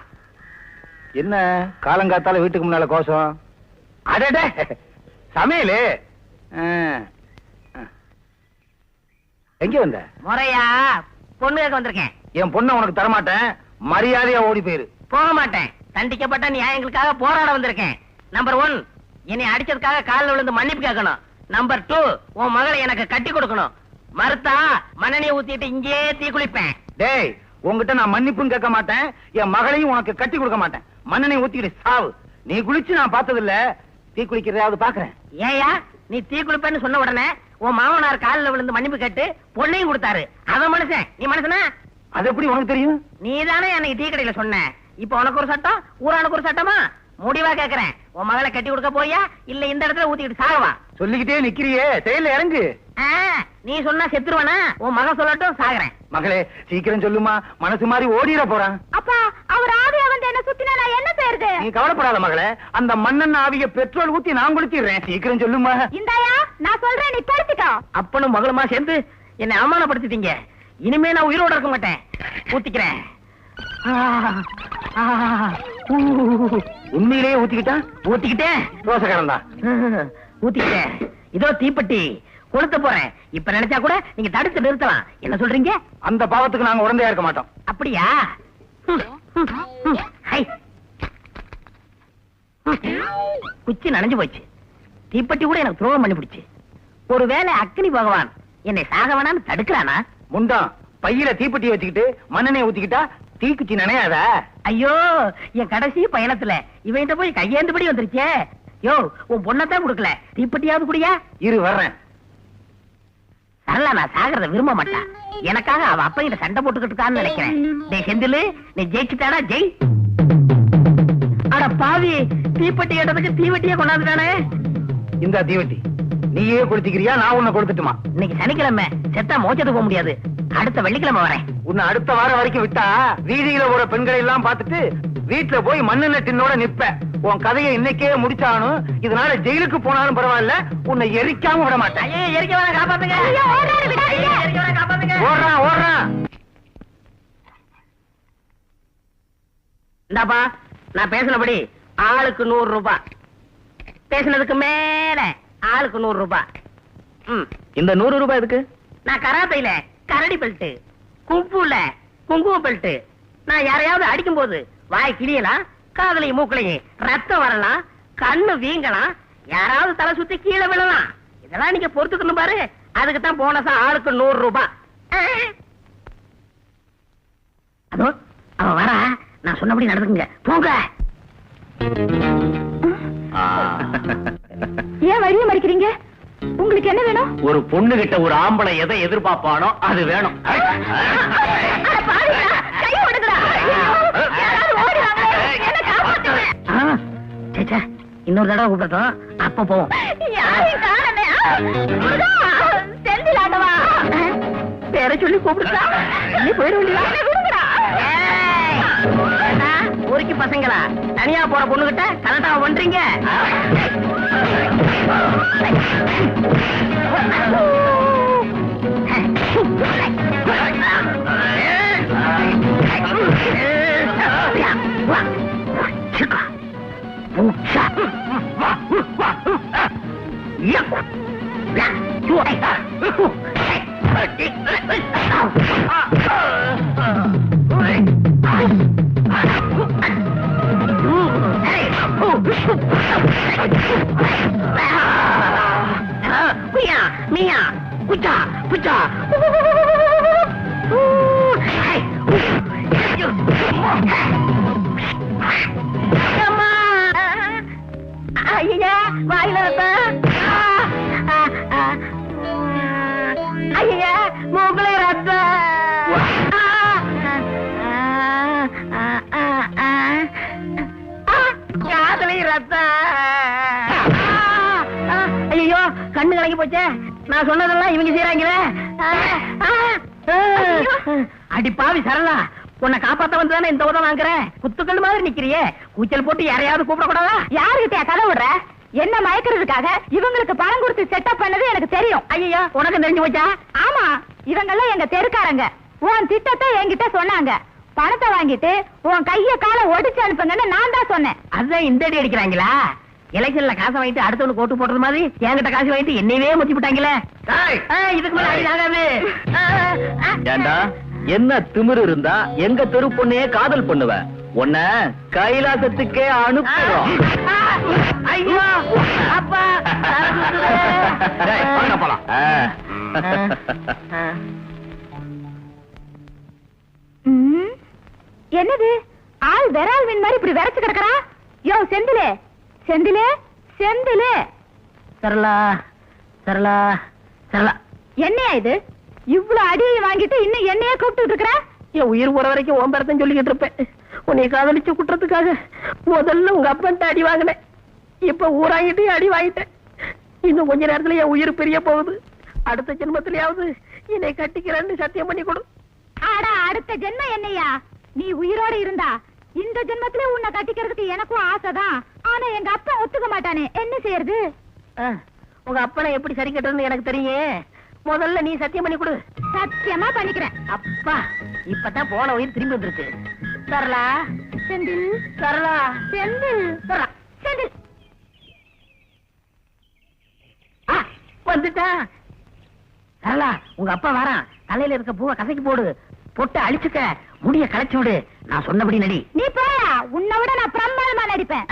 என்ன காலங்காத்தால வீட்டுக்கு முன்னால கோஷம்? அடட சமையலு. எங்க வந்த? முறையா பொண்ணு கேட்க வந்திருக்கேன். என் பொண்ணை உனக்கு தரமாட்டேன், மரியாதையா ஓடி போயிரு. போக மாட்டேன். தண்டிக்கப்பட்ட நியாயங்களுக்காக போராட வந்திருக்கேன். நம்பர் 1, என்னை அடிச்சதுக்காக காலில் விழுந்து மன்னிப்பு கேட்கணும். நம்பர் 2, உன் மகளை எனக்கு கட்டி கொடுக்கணும். மறுத்தா மண்ணெண்ணெயை ஊத்திட்டு இங்கே தீ குளிப்பேன். டேய், உங்ககிட்ட நான் மன்னிப்பும் கேட்க மாட்டேன், என் மகளையும் உனக்கு கட்டி கொடுக்க மாட்டேன். மண்ணெண்ணெய் ஊத்திக்கிட்டு சாவு. நீ குளிச்சு நான் பார்த்தது இல்ல, தீ குளிக்கிறதாவது பாக்குறேன். ஏயா நீ தீ குளிப்பேன்னு சொன்ன உடனே உன் மாமனார் காலில் விழுந்து மன்னிப்பு கேட்டு பொண்ணையும் கொடுத்தாரு. அவன் மனுஷன், நீ மனுஷனா? அது எப்படி உனக்கு தெரியும்? நீதானே எனக்கு டீ கடையில சொன்ன. இப்ப உனக்கு ஒரு சட்டம், ஊரானுக்கு ஒரு சட்டமா? முடிவா கேக்குறேன், உன் மகளை கட்டி கொடுக்க போயா இல்ல இந்த இடத்துல ஊத்திக்கிட்டு சாகவா? சொல்லிக்கிட்டே நிக்கிறியே, செயல இறங்கு. நீ சொன்னா செத்துருவானா? உன் மகன் சொல்லட்டும், சாகுறேன். மகளே சீக்கிரம் சொல்லுமா, மனசு மாதிரி ஓடிட போறான். அப்பா, அவர் ஆவியா வந்து என்ன சுத்தினா நான் என்ன செய்யறது? நீ கவலைப்படாத மகளே, அந்த மண்ணெண்ண ஆவிய பெட்ரோல் ஊத்தி நான் குளிச்சிடுறேன். சீக்கிரம் சொல்லுமா. இந்தாயா, நான் சொல்றேன், நீ படுத்துக்கோ. அப்பனும் மகளுமா சேர்ந்து என்னை அவமானப்படுத்திட்டீங்க. இனிமே நான் உயிரோட இருக்க மாட்டேன். ஊத்திக்கிறேன். உண்மையிலேயே ஊத்திக்கிட்டா? ஊத்திக்கிட்டேன். ரோசக்காரன் தான். ஊத்திக்கிட்டேன். இதோ தீப்பெட்டி கொளுத்த போறேன். இப்ப நினைச்சா கூட நீங்க தடுத்து நிறுத்தலாம். என்ன சொல்றீங்க? அந்த பாவத்துக்கு நாங்க உடந்தையா இருக்க மாட்டோம். அப்படியா? குச்சி நனைஞ்சு போச்சு. தீப்பெட்டி கூட எனக்கு துரோகம் பண்ணி பிடிச்சு. ஒருவேளை அக்னி பகவான் என்னை சாக வேணான்னு தடுக்கிறானா? முண்டம் பையில தீப்பெட்டி வச்சுக்கிட்டு மண்ணெண்ணெய் ஊத்திக்கிட்டா தீக்குச்சி நினையாதா? ஐயோ, என் கடைசி பயணத்துல இவன் போய் கையேந்தபடி வந்துருச்சே. யோ, உன் பொண்ணத்தான் கொடுக்கல, தீப்பெட்டியாவது குடியா? இரு வர்றேன். சரளா நான் சாகிறத விரும்ப மாட்டான். எனக்காக அவ அப்ப கிட்ட சண்டை போட்டுக்கிட்டு இருக்கான்னு நினைக்கிறேன். டேய் செந்திலு, நீ ஜெயிச்சுட்டானா? ஜெய். அட பாவி, தீப்பெட்டி கேட்டதுக்கு தீவெட்டியே கொண்டாந்துட்டானே. இந்த தீவெட்டி நீயே கொடுத்துக்கிறியா, நான் உன்னை கொடுத்துட்டுமா? இன்னைக்கு சனிக்கிழமை, செத்தா மோச்சத்துக்கு போக முடியாது. அடுத்த வெள்ளிக்கிழமை வரேன். உன்னை அடுத்த வாரம் வரைக்கும் விட்டா வீதியில போற பெண்களை எல்லாம் பார்த்துட்டு வீட்டுல போய் மண்ணெண்ண டின்னோட நிப்ப. உன் கதையை இன்னைக்கே முடிச்சானும். இதனால ஜெயிலுக்கு போனாலும் பரவாயில்ல, உன்னை எரிக்காம விட மாட்டேன். ஐயோ, எரிக்க வேணாம், காப்பாத்துங்க. எரிக்க வேணாம், காப்பாத்துங்க. ஓடுறான் ஓடுறான். இந்தாப்பா, நான் பேசினபடி ஆளுக்கு 100 ரூபாய். பேசினதுக்கு மேல ஆளுக்கு 100 ரூபாய். இந்த 100 ரூபாய் எதுக்கு? நான் கராத்தையில கரடி பெல்ட், கும்புல குங்கும பெல்ட். நான் யாரையாவது அடிக்கும் போது வாய் கிளியலாம், காதலையும் மூக்களையும் ரத்தம் வரலாம், கண்ணு வீங்கலாம், யாராவது தலை சுத்தி கீழே விழலாம். இதெல்லாம் நீங்க பொறுத்துக்கணும் பாரு. அதுக்கு தான் போனஸா ஆளுக்கு 100 ரூபாய். அதோ அவன் வரா. நான் சொன்னபடி நடந்துக்குங்க, போங்க. ஏன் வழிய மறிக்கிறீங்க? உங்களுக்கு என்ன வேணும்? ஒரு பொண்ணு கிட்ட ஒரு ஆம்பளை எதை எதிர்பார்ப்பானோ அது வேணும். இன்னொரு தடவை கூப்பிட்டோம், அப்ப போவோம். பேரை சொல்லி கூப்பிடுறா, நீ போயிடுவீங்களா? ஊருக்கு பசங்களா தனியா போற பொண்ணுகிட்ட கரெக்டா பண்றீங்க? Mia, Mia, pucha, pucha. ஐயா வாயில ரத்தம். ஐயா மூக்குல ரத்தம். காதலி ரத்தம். ஐயோ கண்ணு கலங்கி போச்சே. நான் சொன்னதெல்லாம் இவங்க செய்யறாங்களே. அடி பாவி சரளா, உன்னை காப்பாத்த வந்துதானே இந்த உதவ வாங்குறேன். குத்துக்கல் மாதிரி நிக்கிறியே, கூச்சல் போட்டு யாரையாவது கூப்பிட கூடாதா? யாருகிட்டயா கதை விடுற? என்ன மயக்கிறதுக்காக இவங்களுக்கு பணம் கொடுத்து செட்டப் பண்ணது எனக்கு தெரியும். ஐயோ உனக்கு தெரிஞ்சு போச்சா? ஆமா, இவங்கெல்லாம் எங்க தெருக்காரங்க. உன் திட்டத்தை என்கிட்ட சொன்னாங்க. பணத்தை வாங்கிட்டு உன் கைய காலை ஒடிச்சு அனுப்புங்கன்னு நான் தான் சொன்னேன். அதுதான் இந்த அடி அடிக்கிறாங்களா? எலெக்ஷன்ல காசை வாங்கிட்டு அடுத்தவனுக்கு ஓட்டு போடுறது மாதிரி என்கிட்ட காசு வாங்கிட்டு என்னையவே முத்தி விட்டாங்களே. இதுக்கு மேல அடி ஆகாது. ஏண்டா என்ன திமிரு இருந்தா எங்க தெரு பொண்ணையே காதல் பண்ணுவ? உன்ன கைலாசத்துக்கே அனுப்புறோம். ஐயோ அப்பா என்னது ஆள் விரால் மீன் மாதிரி இப்படி விரைச்சு கிடக்குறா? யோ செந்திலே, செந்திலே, செந்திலே. சரளா சரளா சரளா, என்னையா இது? இவ்வளவு அடியை வாங்கிட்டு இன்னும் என்னையே கூப்பிட்டு இருக்கிற? என் உயிர் போற வரைக்கும் ஓம்பரத்தான் சொல்லிக்கிட்டு இருப்பேன். உன்னை காதலிச்சு குட்டுறதுக்காக முதல்ல உங்க அப்பன்ட்ட அடி வாங்கினேன். இப்ப ஊராங்கிட்டு அடி வாங்கிட்டேன். இன்னும் கொஞ்ச நேரத்துல என் உயிர் பெரிய போகுது. அடுத்த ஜென்மத்திலேயாவது என்னை கட்டிக்கிறேன்னு சத்தியம் பண்ணி கொடு. ஆடா அடுத்த ஜென்மம் என்னையா? நீ உயிரோட இருந்தா இந்த ஜென்மத்திலே உன்னை கட்டிக்கிறதுக்கு எனக்கும் ஆசைதான். ஆனா எங்க அப்பா ஒத்துக்க மாட்டானே, என்ன செய்யறது? உங்க அப்பனை எப்படி சரி கட்டுறதுன்னு எனக்கு தெரியும். முதல்ல நீ சத்தியம் பண்ணி கொடு. சத்தியமா பண்ணிக்கிறேன். அப்பா இப்பதான் போன உயிர் திரும்பி வந்திருக்கு. சரளா செந்தில், சரளா செந்தில், சரளா செந்தில். வந்துட்டா. சரளா உங்க அப்பா வரான். தலையில இருக்க பூவை கசக்கி போடு, பொட்டு அழிச்சுக்க, முடிய களைச்சு விடு. நான் சொன்னபடி நடி. நீ போயா, உன்னை விட நான் பிரம்மாண்டமா நடிப்பேன்.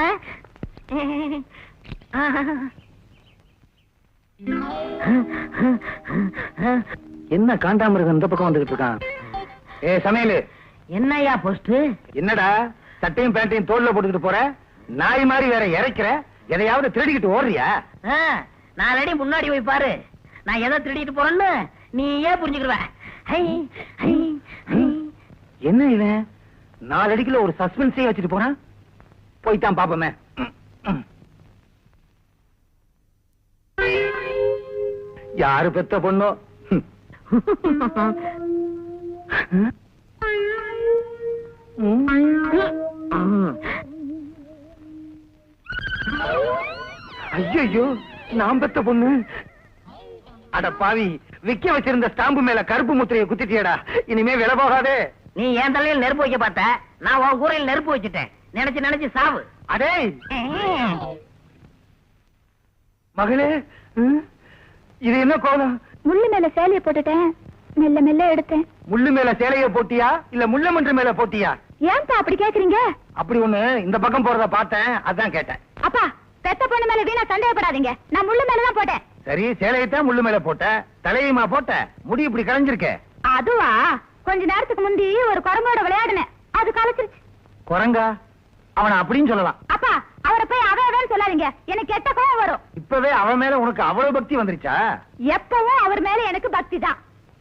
என்ன காண்டாமிருகம் இந்த பக்கம் வந்துகிட்டு இருக்கான்? ஏ சமையலு, என்னையா போஸ்ட்? என்னடா சட்டையும் பேண்டையும் தோல்ல போட்டுக்கிட்டு போற? நாய் மாதிரி வேற இறைக்கிற? எதையாவது திருடிக்கிட்டு ஓடுறியா? 4 அடி முன்னாடி போய் பாரு. நான் எதை திருடிட்டு போறேன்னு நீ ஏன் புரிஞ்சுக்கிடுவ? என்ன இவன் 4 அடிக்குள்ள ஒரு சஸ்பென்ஸே வச்சுட்டு போறான்? போய்தான் பாப்போமே. யாரு பெத்த பொண்ணோ? ஐயோ நான் பெத்த பொண்ணு. அட பாவி, விக்க வச்சிருந்த ஸ்டாம்பு மேல கருப்பு முத்திரையை குத்திட்டியடா. இனிமே விலை போகாதே. நீ என் தலையில் நெருப்பு வைக்க பார்த்த, நான் உன் கூரையில் நெருப்பு வச்சுட்டேன். நினைச்சு நினைச்சு சாவு. அடே மகளே, இது என்ன கோலம்? முள்ளு மேல சேலைய போட்டுட்டேன், மெல்ல மெல்ல எடுத்தேன். முள்ளு மேல சேலைய போட்டியா இல்ல முள்ளமன்று மேல போட்டியா? ஏன்பா அப்படி கேக்குறீங்க? அப்படி ஒண்ணு இந்த பக்கம் போறத பார்த்தேன், அதான் கேட்டேன். அப்பா பெத்த பொண்ணு மேல வீணா சந்தேகப்படாதீங்க. நான் முள்ளு மேலதான் போட்டேன். சரி, சேலையத்தான் முள்ளு மேல போட்ட, தலையுமா போட்ட? முடி இப்படி கலைஞ்சிருக்க. அதுவா, கொஞ்ச நேரத்துக்கு முந்தி ஒரு குரங்கோட விளையாடுனேன், அது கலைச்சிருச்சு. குரங்கா? அவனை அப்படின்னு சொல்லலாம். அப்பா அவரை போய் அவன் சொல்லாதீங்க, எனக்கு கெட்ட கோவம் வரும். இப்பவே அவன் மேல உனக்கு அவ்வளவு பக்தி வந்துருச்சா? எப்பவும் அவர் மேல எனக்கு பக்தி தான்.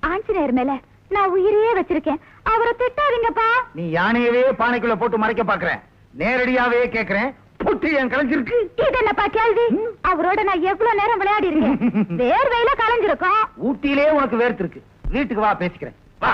ஆஞ்சநேயர் மேல நான் உயிரையே வச்சிருக்கேன், அவரை திட்டாதீங்கப்பா. நீ யானையவே பானைக்குள்ள போட்டு மறைக்க பாக்குற. நேரடியாவே கேக்குறேன், புட்டு என் கலைஞ்சிருக்கு. இது என்னப்பா கேள்வி? அவரோட நான் எவ்வளவு நேரம் விளையாடி இருக்கேன், வேர்வையில கலைஞ்சிருக்கோம். ஊட்டியிலே உனக்கு வேர்த்து இருக்கு. வீட்டுக்கு வா, பேசிக்கிறேன். வா.